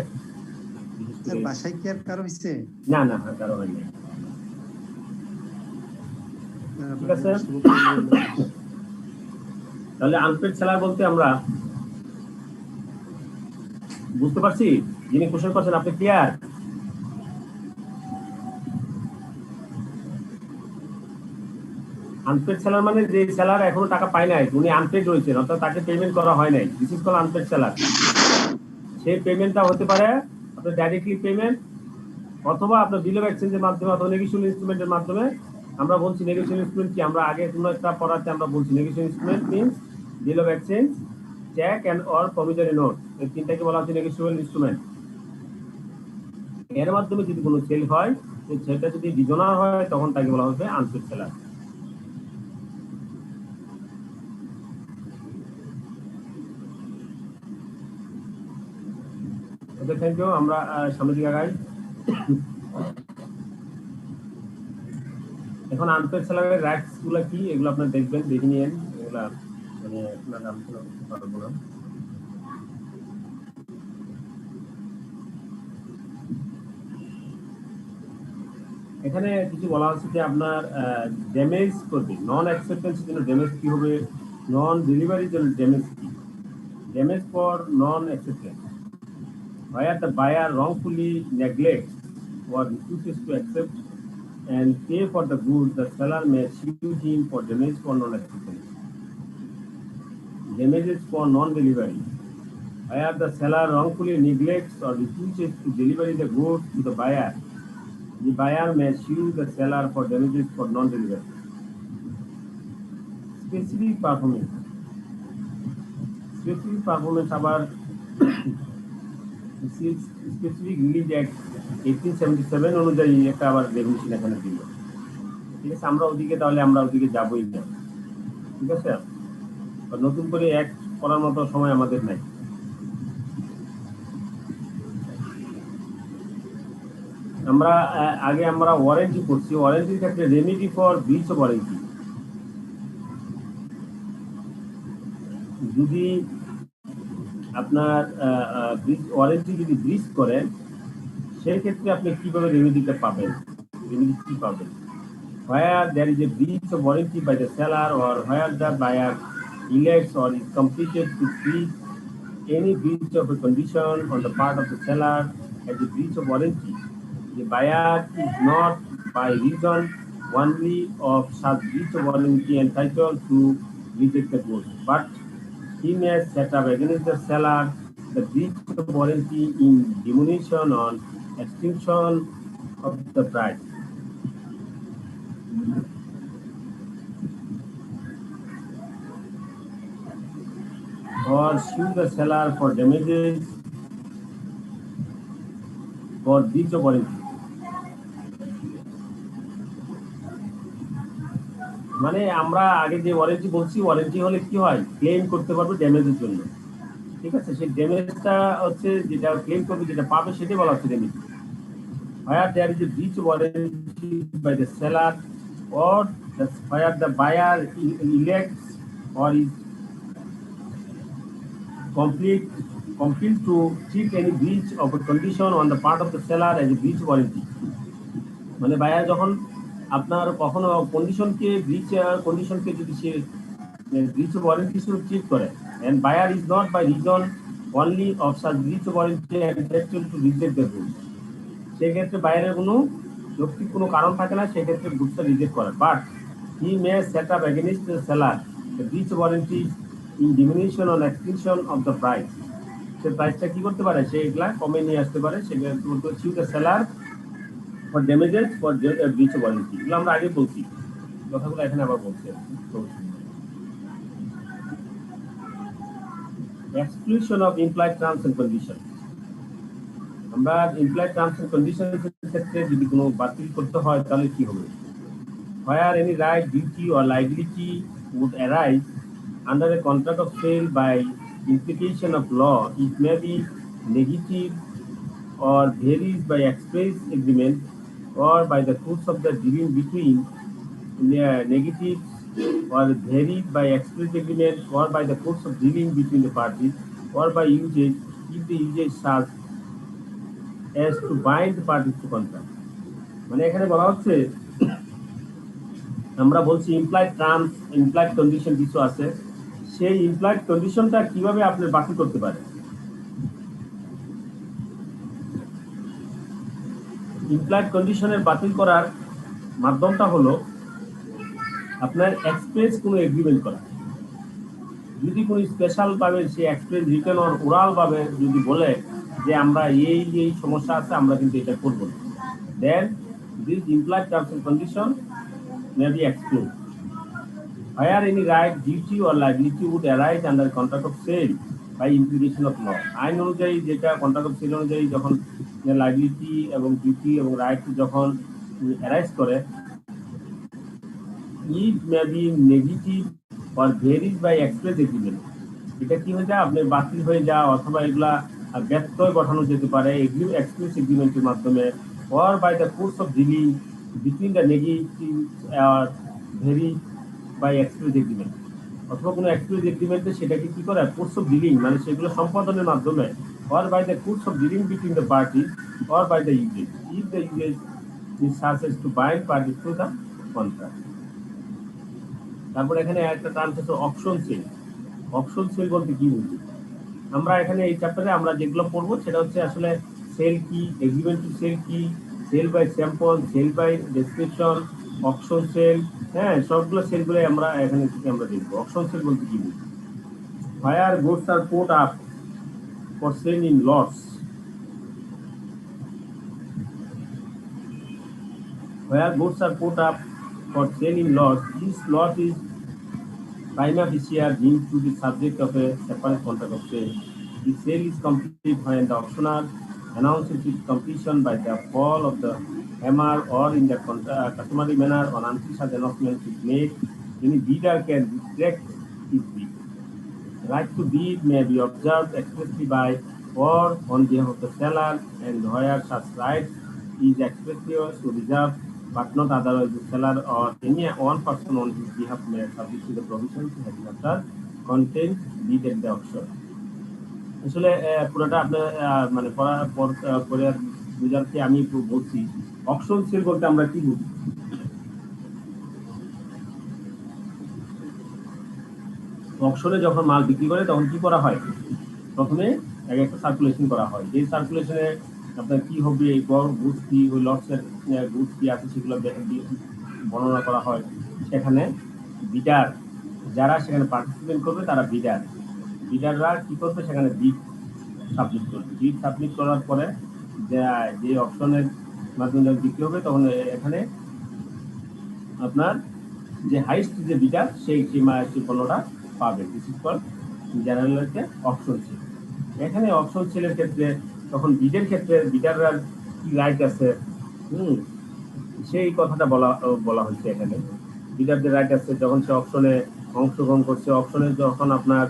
বাসায় কি আর কারো হইছে? না না, কারো হয়নি। ঠিক আছে, তাহলে আনপেড সেলার বলতে আমরা বুঝতে পারছি। যিনি কোশ্চেন করছেন আপনি ক্লিয়ার? আনপেড সেলার মানে যে সেলার এখনো টাকা পায় নাই, উনি আনপেড রয়েছেন, অর্থাৎ তাকে পেমেন্ট করা হয় নাই, this is call unpaid seller. সেই পেমেন্টটা হতে পারে আপনার ডাইরেক্টলি পেমেন্ট, অথবা আপনার বিল অফ এক্সচেঞ্জের মাধ্যমে, অথবা নেগোশিয়েবল ইনস্ট্রুমেন্টের মাধ্যমে। আমরা বলছি নেগোশিয়েবল ইনস্ট্রুমেন্ট কি, আমরা আগে কোনো একটা পড়াতে আমরা বলছি negotiable instrument means bill of exchange, cheque and or promissory note, এই তিনটাকে বলা হচ্ছে নেগোশিয়েবল ইনস্ট্রুমেন্ট। এর মাধ্যমে যদি কোনো সেল হয়, সেটা যদি ডিসঅনার হয়, তখন তাকে বলা হবে unpaid seller. Okay, thank you. আমরা সামনের দিকে আগাই। এখন আনপেড সেলারের রাইটস গুলা কি, এগুলো আপনারা দেখবেন, দেখে নিয়েন। এগুলা মানে আপনার আলোচনা করতে পারবো না। এখানে কিছু বলা হচ্ছে যে আপনার ড্যামেজ করবে, নন অ্যাকসেপ্টেন্সের জন্য ড্যামেজ কি হবে, নন ডেলিভারির জন্য ড্যামেজ কি। Damage for non acceptance, where the buyer wrongfully neglects or refuses to accept and pay for the goods, the seller may sue him for damage for non-acceptance. Damages for non-delivery, where the seller wrongfully neglects or refuses to deliver the goods to the buyer may sue the seller for damages for non-delivery. Specific performance আবার specific release act 1877 অনুযায়ী একটা আবার definition এখানে দিল। ঠিক আছে, আমরা ওদিকে তাহলে আমরা ওদিকে যাবই না। ঠিক আছে, নতুন করে অ্যাক্ট করার মতো সময় আমাদের নাই। আমরা আগে আমরা ওয়ারেন্টি করছি, ওয়ারেন্টির ক্ষেত্রে remedy for breach of warranty. যদি আপনার ওয়ারেন্টি যদি ব্রিচ করেন, সেই ক্ষেত্রে আপনি কিভাবে রেমেডিটা পাবেন, রেমেডি কি পাবেন? where there is a breach of warranty by the seller or where the buyer elects or is completed to treat any breach of a condition on the part of the seller as a breach of warranty. The buyer is not by reason only of such breach of warranty entitled to reject the goods, but he may set up against the seller the breach of warranty in diminution or extinction of the price. Or sue the seller for damages for breach of warranty. মানে আমরা আগে যে warranty বলছি, warranty হলে কি হয়, claim করতে পারবো ড্যামেজের জন্য, ঠিক আছে? সেই ড্যামেজটা হচ্ছে যেটা ক্লেম করবে, যেটা পাবে সেটাই বলা হচ্ছে damage. Where there is a breach of warranty by the seller or where the buyer elects or is complete to treat any breach of a condition on the part of the seller as a breach of warranty. মানে buyer যখন আপনার কখনো কন্ডিশনকে যদি সে ব্রিচ of warranty হিসেবে treat করে, and buyer is not by reason only of such breach of warranty entitled to reject the goods, সেক্ষেত্রে বায়ারের কোনো যৌক্তিক কোনো কারণ থাকে না সেক্ষেত্রে গুডসটা রিজেক্ট করার, but he may set up against the seller the breach of warranty in diminution or extension of the price. সে প্রাইসটা কি করতে পারে, সে এগুলা কমে নিয়ে আসতে পারে, সেক্ষেত্রে sue the seller for damages for breach of warranty. এগুলো আমরা আগে বলছি, কথাগুলো এখানে আবার বলছি। Exclusion of implied terms and condition. আমরা ইমপ্লয়েড টার্মস এন্ড কন্ডিশনের ক্ষেত্রে যদি কোনো বাতিল করতে হয় তাহলে কি হবে? Where any right, duty or liability would arise under a contract of sale by implication of law, it may be negative or varies by express agreement or by the course of the dealing between the negative or varied by express agreement or by the course of dealing between the parties or by usage if the usage such as to bind the parties to contract. মানে এখানে বলা হচ্ছে, আমরা বলছি implied terms, employed condition কিছু আছে, সেই employed কন্ডিশনটা কিভাবে আপনি বাতিল করতে পারেন। ইমপ্লয়েড কন্ডিশনের বাতিল করার মাধ্যমটা হলো আপনার এক্সপ্রেস কোনো এগ্রিমেন্ট করা। যদি কোনো স্পেশাল ভাবে সে এক্সপ্রেস রিটেন অর ওরাল ভাবে যদি বলে যে আমরা এই সমস্যা আছে, আমরা কিন্তু এটা করব না, then this implied terms and condition may be excluded. Where any right, duty or liability would arise under contract of sale by implication of law. আইন অনুযায়ী যেটা কন্ট্রাক্ট অফ সেল অনুযায়ী যখন লাইবিলিটি এবং ডিউটি এবং রাইট যখন arise করে, it may be negative or varies by express agreement. এটা কি হয়ে যায়, আপনি বাতিল হয়ে যাওয়া অথবা এগুলা ব্যত্যয় ঘটানো যেতে পারে এক্সপ্রেস এগ্রিমেন্টের মাধ্যমে, or by the course of dealing between the negative or vary by express agreement, অথবা কোনো এক্সপ্রেস এগ্রিমেন্টে সেটাকে কি করে কোর্স অফ ডিলিং মানে সেগুলো সম্পাদনের মাধ্যমে, or by the course of dealing between the parties or by the usage if the usage is such as to bind parties to the contract. তারপর এখানে একটা টার্ম হচ্ছে অপশন সেল। অপশন সেল বলতে কি বুঝি আমরা এখানে এই চ্যাপ্টারে আমরা যেগুলো পড়বো সেটা হচ্ছে আসলে সেল কি, এগ্রিমেন্ট টু সেল কি, sale by sample, sale by description, option sale, হ্যাঁ সবগুলো সেলগুলো আমরা এখানে থেকে আমরা দেখবো। অপশন সেল বলতে কি বুঝি? Where goods are put up for sale in lots. Where goods are put up for sale in lots, each lot is prima facie deemed to be subject of a separate contract of sale. The sale is complete when the auctioneer announces its completion by the fall of the hammer or in the customary manner or until such announcement is made. Any bidder can retract his bid. The right to bid may be observed expressly by or on behalf of the seller, and where such right is expressly so reserved but not otherwise, the seller or any one person on his behalf may subject to the provisions having after contained bid at the auction. আসলে পুরোটা আপনার মানে পড়ার পর করে বুঝাতে আমি একটু বলছি। অপশন সেল বলতে আমরা কি বুঝি? অকশনে যখন মাল বিক্রি করে তখন কি করা হয়, প্রথমে একটা সার্কুলেশন করা হয়। যে সার্কুলেশনে আপনার কি হবে, বড় গুডস কি, ওই লটসের গুডস কি আছে সেগুলো বর্ণনা করা হয়। সেখানে বিডার যারা সেখানে পার্টিসিপেট করবে তারা বিডাররা কি করবে, সেখানে বিড সাবমিট করবে। বিড সাবমিট করার পরে যে অপশনের মাধ্যমে বিক্রি হবে তখন এখানে আপনার যে হাইস্ট যে বিডার সেই পণ্যটা পাবে। দিস ইজ কল্ড জেনারেল হচ্ছে অপশন সেল। এখানে অপশন সেলের ক্ষেত্রে তখন বিডের ক্ষেত্রে বিডাররা কি রাইট আছে, সেই কথাটা বলা হয়েছে। এখানে বিডারদের রাইট আছে যখন সে অপশনে অংশগ্রহণ করছে, অপশনে যখন আপনার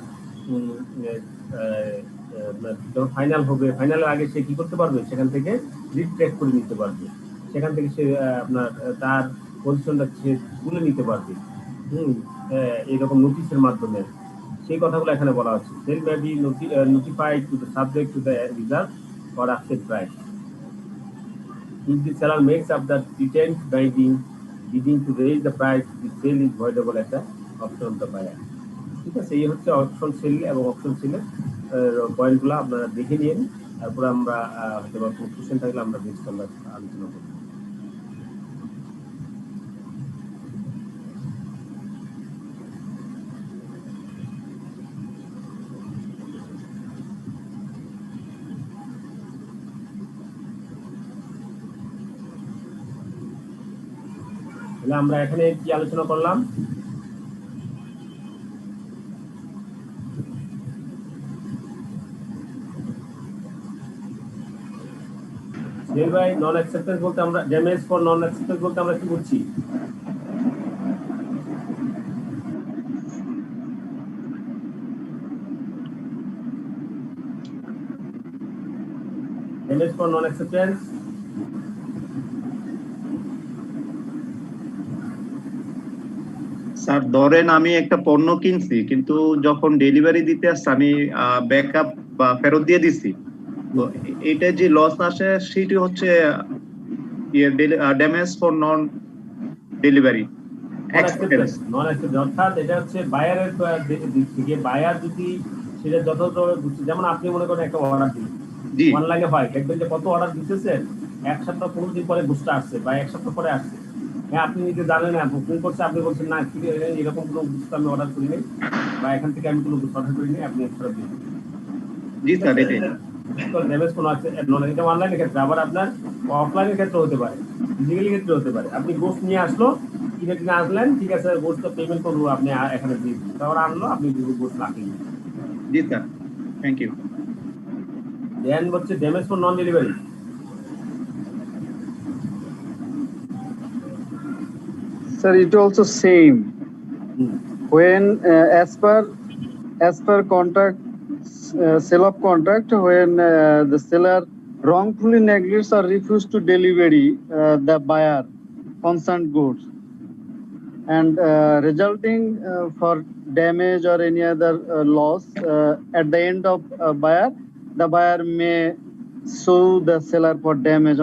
যখন ফাইনাল হবে, ফাইনালের আগে সে কি করতে পারবে, সেখান থেকে রিট্রেক করে নিতে পারবে, সেখান থেকে সে আপনার তার পজিশনটা সে তুলে নিতে পারবে এইরকম নোটিশের মাধ্যমে। সেই কথাগুলো এখানে বলা হচ্ছে। Sale may be notified to the subject to the reserve or accept price. If the seller makes up the pretend bidding to raise the price, the sale is voidable at the option of the buyer. ঠিক আছে, এই হচ্ছে option sell এবং option সেলের পয়েন্টগুলো আপনারা দেখে নিন। তারপরে আমরা হয়তো বা কোশ্চেন থাকলে আমরা নেক্সট আমরা আলোচনা করব। তাহলে আমরা এখানে কি আলোচনা করলাম, সেল বাই নন অ্যাকসেপ্টেন্স বলতে আমরা ড্যামেজ ফর নন অ্যাকসেপ্টেন্স বলতে আমরা কি বুঝছি, damage for non acceptance sir ধরেন আমি একটা পণ্য কিনছি কিন্তু যখন ডেলিভারি দিতে আসছে আমি ব্যাকআপ বা ফেরত দিয়ে দিছি, তো এটা যে লস আসে সেটি হচ্ছে damage for non delivery experience. Non acceptance অর্থাৎ এটা হচ্ছে বায়ারের দিক থেকে। বায়ার যদি সেটা যথাযথ, যেমন আপনি মনে করেন একটা অর্ডার দিন অনলাইনে, হয় দেখবেন যে কত অর্ডার দিতেছেন, 1 সপ্তাহ 15 দিন পরে বুঝতে আসছে বা 1 সপ্তাহ পরে আসছে। হ্যাঁ, আপনি নিজে জানেন না, বুকিং করছে, আপনি বলছেন না এরকম কোনো বুঝতে আমি অর্ডার করিনি বা এখান থেকে আমি কোনো অর্ডার করিনি, আপনি ফেরত দিন। জি স্যার, এটাই ড্যামেজ কোনো আছে এটা অনলাইনের ক্ষেত্রে। আবার আপনার অফলাইনের ক্ষেত্রে হতে পারে, ফিজিক্যালি ক্ষেত্রে হতে পারে। আপনি গোস্ট নিয়ে আসলো, কিনে আসলেন, ঠিক আছে গোস্ট তো পেমেন্ট করবো, আপনি এখানে দিয়ে দিন, তারপর আনলো, আপনি গোস্ট রাখলেন। জি স্যার, থ্যাংক ইউ। দেন হচ্ছে damage for non delivery. Sir, it also same. When as per contract, sale of contract, when the seller wrongfully neglects or refuse to delivery the buyer concerned goods, and resulting for damage or any other loss at the end of buyer, the buyer may sue the seller for damage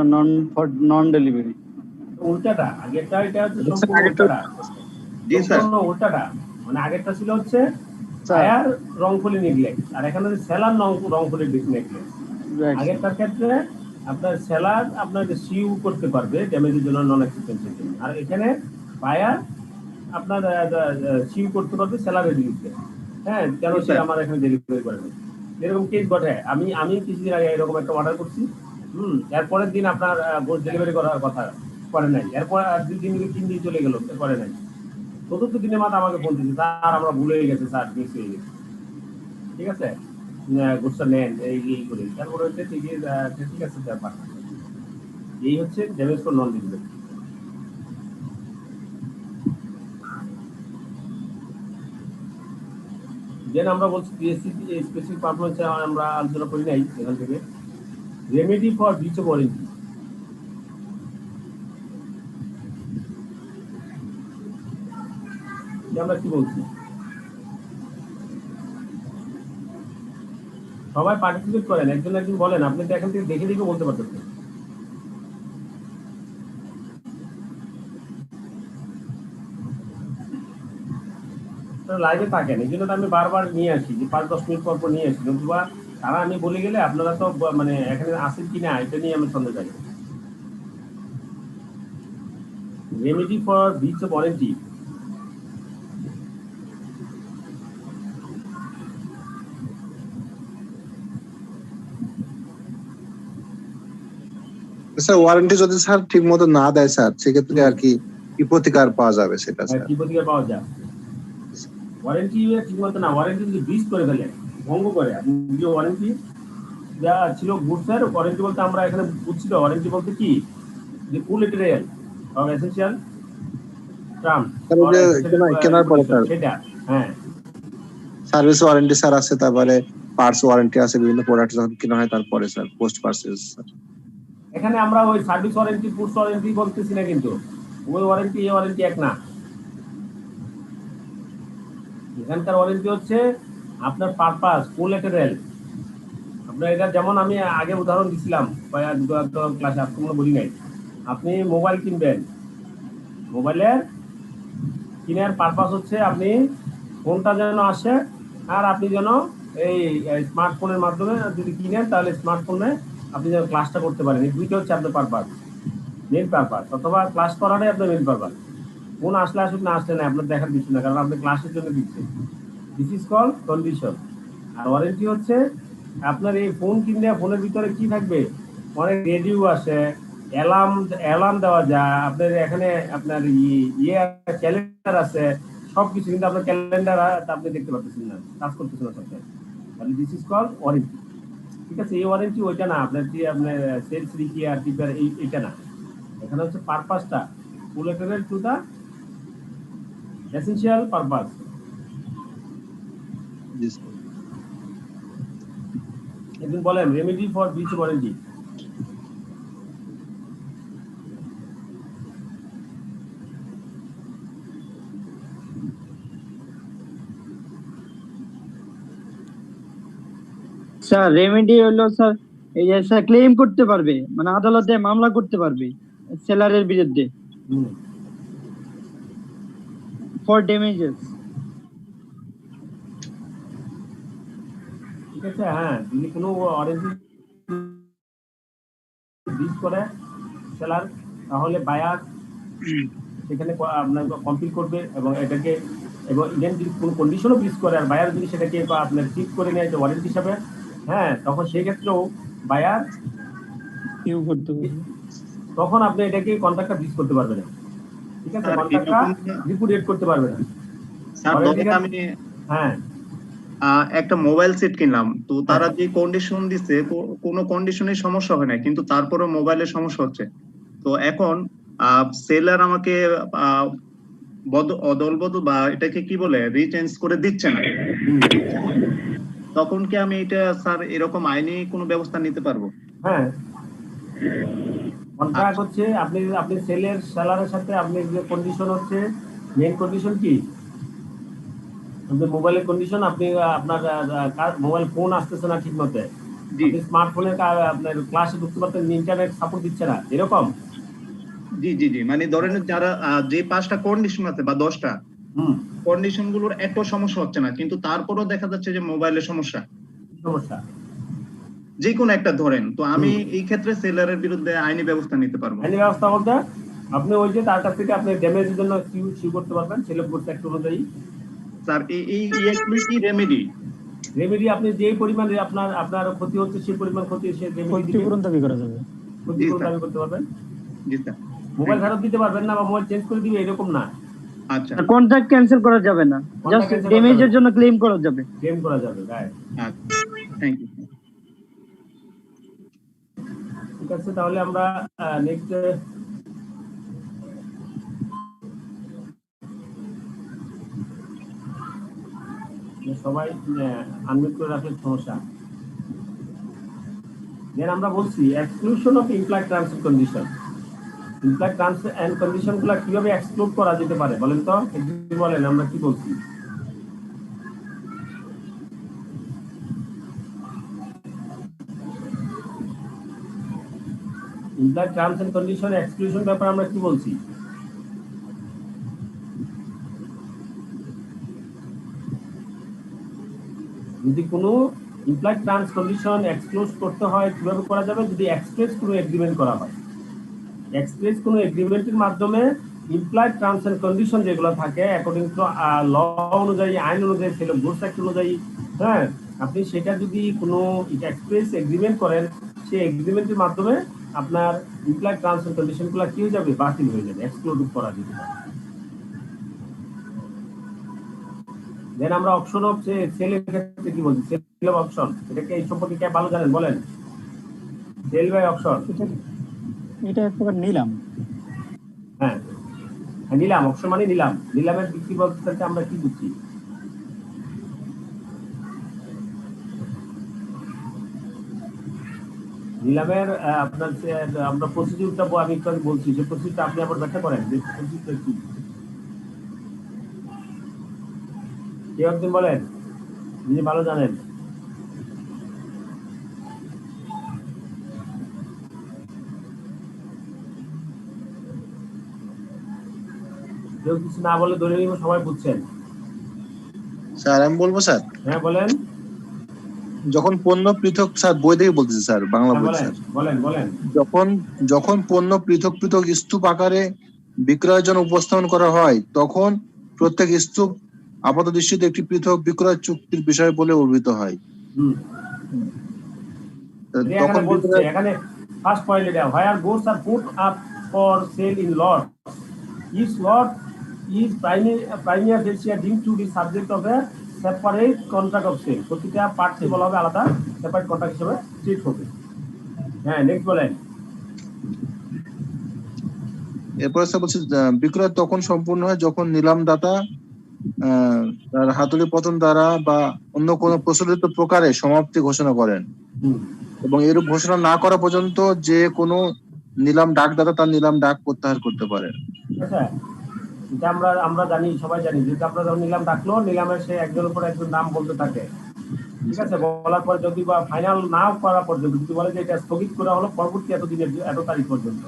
or non-delivery. উল্টাটা, আগেরটা এটা হচ্ছে সম্পূর্ণ উল্টাটা। জি sir, উল্টাটা মানে আগেরটা ছিল হচ্ছে buyer রংফুলি neglect, আর এখানে seller রংফুলি neglect. আগেরটার ক্ষেত্রে আপনার সেলার আপনার সিউ করতে পারবে ড্যামেজের জন্য, নন অ্যাকসেপ্টেন্সের জন্য, আর এখানে বায়ার আপনার সিউ করতে পারবে সেলারের বিরুদ্ধে। হ্যাঁ, কেন সে আমার এখানে ডেলিভারি করে না। এরকম কেস ঘটে। আমি কিছুদিন আগে এরকম একটা অর্ডার করছি, এরপরের দিন আপনার ডেলিভারি করার কথা করে নাই, এরপর 2 দিন 3 দিন চলে গেল, করে নাই। 4th দিনের মাথা আমাকে ফোন দিচ্ছে, স্যার আমরা ভুলে গেছে, স্যার মিস হয়ে গেছে। ঠিক আছে, গুডসটা নেন এই করে, তারপরে হচ্ছে ঠিক আছে ব্যাপার। এই হচ্ছে damage for non delivery. Then আমরা বলছি পিএসসি স্পেসিফিক পারফরম্যান্স আমরা আলোচনা করি নাই এখান থেকে। Remedy for breach of warranty. আমরা কি বলছি, সবাই পার্টিসিপেট করেন, একজন বলেন, আপনি তো এখান থেকে দেখে দেখে বলতে পারতেছেন। আপনারা লাইভে থাকেন, এই জন্য তো আমি বারবার নিয়ে আসি যে 5-10 মিনিট পর পর নিয়ে আসি, নতুবা তারা আমি বলে গেলে আপনারা তো মানে এখানে আসেন কিনা এটা নিয়ে আমি সন্দেহ থাকি। Remedy for breach of warranty, sir warranty যদি স্যার ঠিক মতো না দেয় স্যার, সেক্ষেত্রে আর কি কি প্রতিকার পাওয়া যাবে সেটা স্যার? কি প্রতিকার পাওয়া যায়? ওয়ারেন্টি ঠিক মতো না, ওয়ারেন্টি যদি ব্রিচ করে ফেলে, ভঙ্গ করে, আপনি যে ওয়ারেন্টি যা ছিল গুডসের ওয়ারেন্টি বলতে আমরা এখানে বুঝছি তো, ওয়ারেন্টি বলতে কি যে কোলেটারাল অর এসেনশিয়াল টার্ম কেনার পরে স্যার সেটা, হ্যাঁ সার্ভিস ওয়ারেন্টি স্যার আছে, তারপরে পার্টস ওয়ারেন্টি আছে, বিভিন্ন প্রোডাক্ট যখন কেনা হয় তারপরে স্যার পোস্ট পারচেজ স্যার। এখানে আমরা ওই সার্ভিস ওয়ারেন্টি পোস্ট ওয়ারেন্টি বলতেছি না, কিন্তু ওই ওয়ারেন্টি এই ওয়ারেন্টি এক না। এখানকার ওয়ারেন্টি হচ্ছে আপনার পারপাস কোলেটারাল। আপনার এটা যেমন আমি আগে উদাহরণ দিছিলাম ক্লাসে, আজকে কোনো বলি নাই, আপনি মোবাইল কিনবেন, মোবাইলের কেনার পারপাস হচ্ছে আপনি ফোনটা যেন আসে আর আপনি যেন এই স্মার্টফোনের মাধ্যমে যদি কিনেন তাহলে স্মার্টফোনে আপনি যেন ক্লাসটা করতে পারেন। এই দুইটা হচ্ছে আপনার পারপাস, মেন পারপাস, অথবা ক্লাস করাটাই আপনার মেন পারপাস। ফোন আসলে আসুক না আসলে না আপনার দেখার কিছু না, কারণ আপনি ক্লাসের জন্য দিচ্ছেন। This is call condition. আর ওয়ারেন্টি হচ্ছে আপনার এই ফোন কিনলে ফোনের ভিতরে কি থাকবে, অনেক রেডিও আসে, অ্যালার্ম দেওয়া যায়, আপনার এখানে আপনার ক্যালেন্ডার আছে, সবকিছু, কিন্তু আপনার ক্যালেন্ডার আপনি দেখতে পাচ্ছেন না, কাজ করতেছেন না সবসময়। তাহলে দিস ইজ কল ওয়ারেন্টি। ঠিক আছে, এই ওয়ারেন্টি ওইটা না, আপনার কি আপনার সেলস রিকেয়ার টিপার এইটা না, এখানে হচ্ছে পারপাসটা collateral to the essential purpose. একদিন বলেন remedy for breach warranty. Sir remedy হলো স্যার এই যে স্যার ক্লেম করতে পারবে, মানে আদালতে মামলা করতে পারবে সেলারের বিরুদ্ধে ফর ড্যামেজেস। ঠিক আছে, হ্যাঁ, যদি কোনো ওয়ারেন্টি ব্রিচ করে সেলার, তাহলে বায়ার সেখানে আপনার কমপ্লিট করবে এবং এটাকে, এবং ইভেন যদি কোনো কন্ডিশনও ব্রিচ করে আর বায়ার যদি সেটাকে আপনার ঠিক করে নেয় যে ওয়ারেন্টি হিসাবে, হ্যাঁ, তখন সেই ক্ষেত্রেও বায়ার কেউ করতে পারবে, তখন আপনি এটাকে কন্ট্রাক্টটা ব্রিচ করতে পারবেন না। ঠিক আছে, কন্ট্রাক্টটা রিপুডিয়েট করতে পারবে না। স্যার ধরেন আমি হ্যাঁ একটা মোবাইল সেট কিনলাম, তো তারা যে কন্ডিশন দিচ্ছে কোনো কন্ডিশনে সমস্যা হয় না, কিন্তু তারপরে মোবাইলের সমস্যা হচ্ছে। তো এখন সেলার আমাকে অদল বদল বা এটাকে কি বলে রিচেঞ্জ করে দিচ্ছে না, তখন কি আমি এটা স্যার এরকম আইনি কোনো ব্যবস্থা নিতে পারবো? হ্যাঁ, কন্ট্রাক্ট হচ্ছে আপনি সেলারের সাথে আপনি যে কন্ডিশন হচ্ছে, মেইন কন্ডিশন কি আপনার মোবাইলের কন্ডিশন, আপনি আপনার মোবাইল ফোন আসতেছে না ঠিক মতো, স্মার্টফোনের আপনার ক্লাসে ঢুকতে পারতেন, ইন্টারনেট সাপোর্ট দিচ্ছে না, এরকম। জি জি জি, মানে ধরেন যারা যে 5টা কন্ডিশন আছে বা 10টা কন্ডিশন গুলোর একটা সমস্যা হচ্ছে না, কিন্তু তারপরও দেখা যাচ্ছে যে মোবাইলের সমস্যা যে কোনো একটা ধরেন, তো আমি এই ক্ষেত্রে সেলারের বিরুদ্ধে আইনি ব্যবস্থা নিতে পারবো? আইনি ব্যবস্থা বলতে আপনি ওই যে তার কাছ থেকে আপনি ড্যামেজের জন্য কিউ করতে পারবেন সেলফ গুডস অ্যাক্ট অনুযায়ী। স্যার এই কি রেমেডি আপনি যে পরিমাণে আপনার ক্ষতি হচ্ছে সেই পরিমাণ ক্ষতি সে ক্ষতিপূরণ দাবি করা যাবে, ক্ষতিপূরণ দাবি করতে পারবেন। জি স্যার, মোবাইল ফেরত দিতে পারবেন না বা মোবাইল চেঞ্জ করে দিবে এরকম না। আচ্ছা, কন্ট্রাক্ট ক্যান্সেল করা যাবে না, জাস্ট ড্যামেজের জন্য ক্লেম করা যাবে। রাইট। Thank you. ঠিক আছে, তাহলে আমরা নেক্সট সবাই আনমিউট করে রাখলে সমস্যা। দেন আমরা বলছি exclusion of implied terms and condition. Implied terms and condition গুলা কিভাবে এক্সক্লুড করা যেতে পারে বলেন তো, একটু বলেন আমরা কি বলছি। Implied terms and condition exclusion ব্যাপারে আমরা কি বলছি? যদি কোনো ইমপ্লয়েড টার্মস কন্ডিশন এক্সক্লুড করতে হয় কিভাবে করা যাবে, যদি এক্সপ্রেস কোনো এগ্রিমেন্ট করা হয়, এক্সপ্রেস কোনো এগ্রিমেন্টের মাধ্যমে ইমপ্লয়েড টার্মস এন্ড কন্ডিশন যেগুলো থাকে অ্যাকর্ডিং টু ল অনুযায়ী, আইন অনুযায়ী, সেল অফ গুডস অ্যাক্ট অনুযায়ী, হ্যাঁ, আপনি সেটা যদি কোনো এক্সপ্রেস এগ্রিমেন্ট করেন, সেই এগ্রিমেন্টের মাধ্যমে আপনার ইমপ্লয়েড টার্মস এন্ড কন্ডিশনগুলো কি হয়ে যাবে, বাতিল হয়ে যাবে, এক্সক্লুড করা যেতে পারে। দেন আমরা অপশন অফ সেলের ক্ষেত্রে কি বলছি, সেল অফ অপশন, এটাকে এই সম্পর্কে কে ভালো জানেন বলেন? সেল বাই অপশন, এটা এক প্রকার নিলাম। হ্যাঁ, নিলাম, অপশন মানে নিলাম, নিলামের বিক্রি বলতে আমরা কি বুঝছি? নিলামের আপনার আমরা প্রসিডিউরটা আমি একটু আগে বলছি, যে প্রসিডিউরটা আপনি আবার ব্যাখ্যা করেন যে প্রসিডিউরটা কি, কেউ একদিন বলেন যিনি ভালো জানেন। কেউ কিছু না বলে ধরে নিব সবাই বুঝছেন। স্যার আমি বলবো স্যার। হ্যাঁ বলেন। যখন পণ্য পৃথক, স্যার বই থেকে বলতেছি স্যার, বাংলা বই স্যার। বলেন বলেন। যখন পণ্য পৃথক পৃথক স্তূপ আকারে বিক্রয়ের জন্য উপস্থাপন করা হয়, তখন প্রত্যেক স্তূপ আপাত দৃষ্টিতে একটি পৃথক বিক্রয় চুক্তির বিষয় বলে অভিহিত হয়। তখন বলছে এখানে ফার্স্ট পয়েন্ট এটা, where goods are put up for sale in lot, each lot is primary facie deemed to be subject of a separate contract of sale, প্রতিটা পার্টকে বলা হবে আলাদা সেপারেট কন্ট্রাক্ট হিসেবে ট্রিট হবে। হ্যাঁ নেক্সট বলেন। এরপরে স্যার বলছে বিক্রয় তখন সম্পূর্ণ হয় যখন নিলামদাতা তার হাতুড়ি পতন দ্বারা বা অন্য কোনো প্রচলিত প্রকারে সমাপ্তি ঘোষণা করেন, এবং এরূপ ঘোষণা না করা পর্যন্ত যে কোনো নিলাম ডাকদাতা তার নিলাম ডাক প্রত্যাহার করতে পারেন। আচ্ছা, এটা আমরা জানি, সবাই জানি যে আপনারা যখন নিলাম ডাকলো, নিলামের সে একজনের উপর একজন নাম বলতে থাকে, ঠিক আছে, বলার পর যদি বা ফাইনাল না করা পর্যন্ত যদি বলে যে এটা স্থগিত করা হলো পরবর্তী এতদিনের এত তারিখ পর্যন্ত,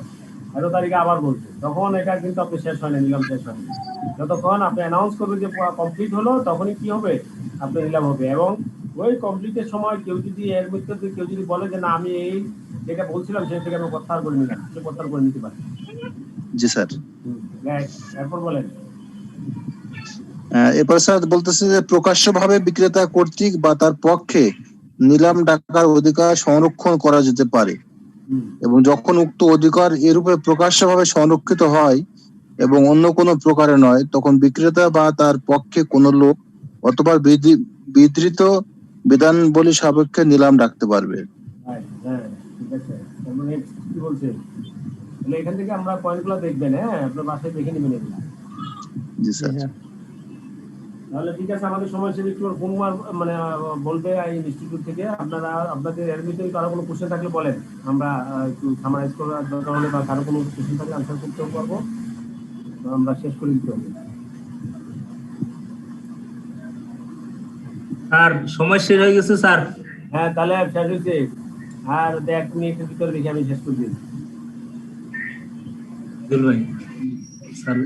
এত তারিখে আবার বলছে, তখন এটা কিন্তু আপনি শেষ হয় না, নিলাম শেষ হয় না। যতক্ষণ আপনি অ্যানাউন্স করবেন যে কমপ্লিট হলো, তখনই কি হবে, আপনার নিলাম হবে। এবং ওই কমপ্লিটের সময় কেউ যদি এর ভিতরে কেউ যদি বলে যে না আমি এই যেটা বলছিলাম সেটা থেকে আমি প্রত্যাহার করে নিলাম, সে প্রত্যাহার করে নিতে পারে। জি স্যার। এরপর বলেন। এরপর স্যার বলতেছে যে প্রকাশ্যভাবে বিক্রেতা কর্তৃক বা তার পক্ষে নিলাম ডাকার অধিকার সংরক্ষণ করা যেতে পারে, এবং যখন উক্ত অধিকার এরূপে প্রকাশ্যভাবে সংরক্ষিত হয় এবং অন্য কোনো প্রকারে নয়, তখন বিক্রেতা বা তার পক্ষে কোনো লোক অথবা বিধৃত বিধানবলী সাপেক্ষে নিলাম ডাকতে পারবে। হ্যাঁ ঠিক আছে, মানে কি বলছে, তাহলে এখান থেকে আমরা পয়েন্টগুলো দেখবেন, হ্যাঁ আপনার বাসায় দেখে নেবেন এগুলো। জি স্যার। তাহলে ঠিক আছে, আমাদের সময় শেষ, একটু পুনর্বার মানে বলবে এই ইনস্টিটিউট থেকে। আপনারা আপনাদের এর ভিতরে কারো কোনো কোশ্চেন থাকলে বলেন, আমরা একটু সামারাইজ করার দরকার হলে বা কারো কোনো কোশ্চেন থাকলে আনসার করতে পারবো, আমরা শেষ করে দিতে হবে। স্যার সময় শেষ হয়ে গেছে স্যার। হ্যাঁ তাহলে শেষ হয়েছে, আর 1 মিনিটের ভিতরে দেখি আমি শেষ করে দিই। ভাই স্যার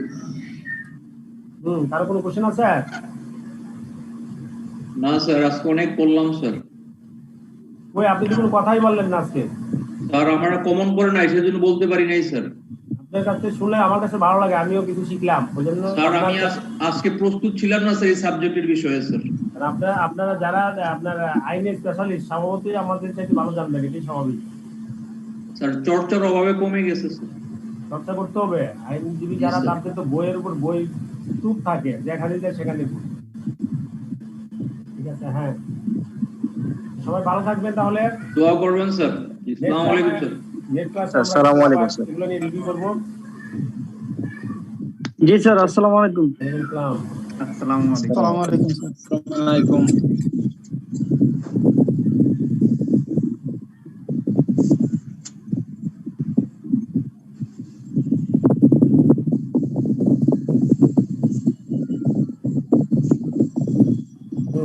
কারো কোনো কোশ্চেন আছে? না স্যার, আজকে অনেক করলাম স্যার। ওই আপনি তো কোনো কথাই বললেন না আজকে। স্যার আমার কমন পড়ে নাই, সেজন্য বলতে পারি নাই স্যার। আপনার কাছে শুনলে আমার কাছে ভালো লাগে, আমিও কিছু শিখলাম, ওইজন্য। স্যার আমি আজকে প্রস্তুত ছিলাম না স্যার এই সাবজেক্টের বিষয়ে স্যার। আপনারা যারা আপনার আইনের স্পেশালিস্ট স্বভাবতই আমাদের চাইতে ভালো জানবেন, এটাই স্বাভাবিক। স্যার চর্চার অভাবে কমে গেছে স্যার। চর্চা করতে হবে, আইনজীবী যারা তাদের তো বইয়ের উপর বই স্তূপ থাকে, যেখানে যায় সেখানে। ঠিক আছে, হ্যাঁ সবাই ভালো থাকবেন, তাহলে দোয়া করবেন স্যার। আসসালামু আলাইকুম স্যার। নেক্সট ক্লাসে আসসালামু আলাইকুম স্যার। এগুলো নিয়ে রিভিউ করব। জি স্যার, আসসালামু আলাইকুম। আসসালামু আলাইকুম স্যার। আসসালামু আলাইকুম।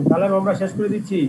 তাহলে আমরা শেষ করে দিচ্ছি।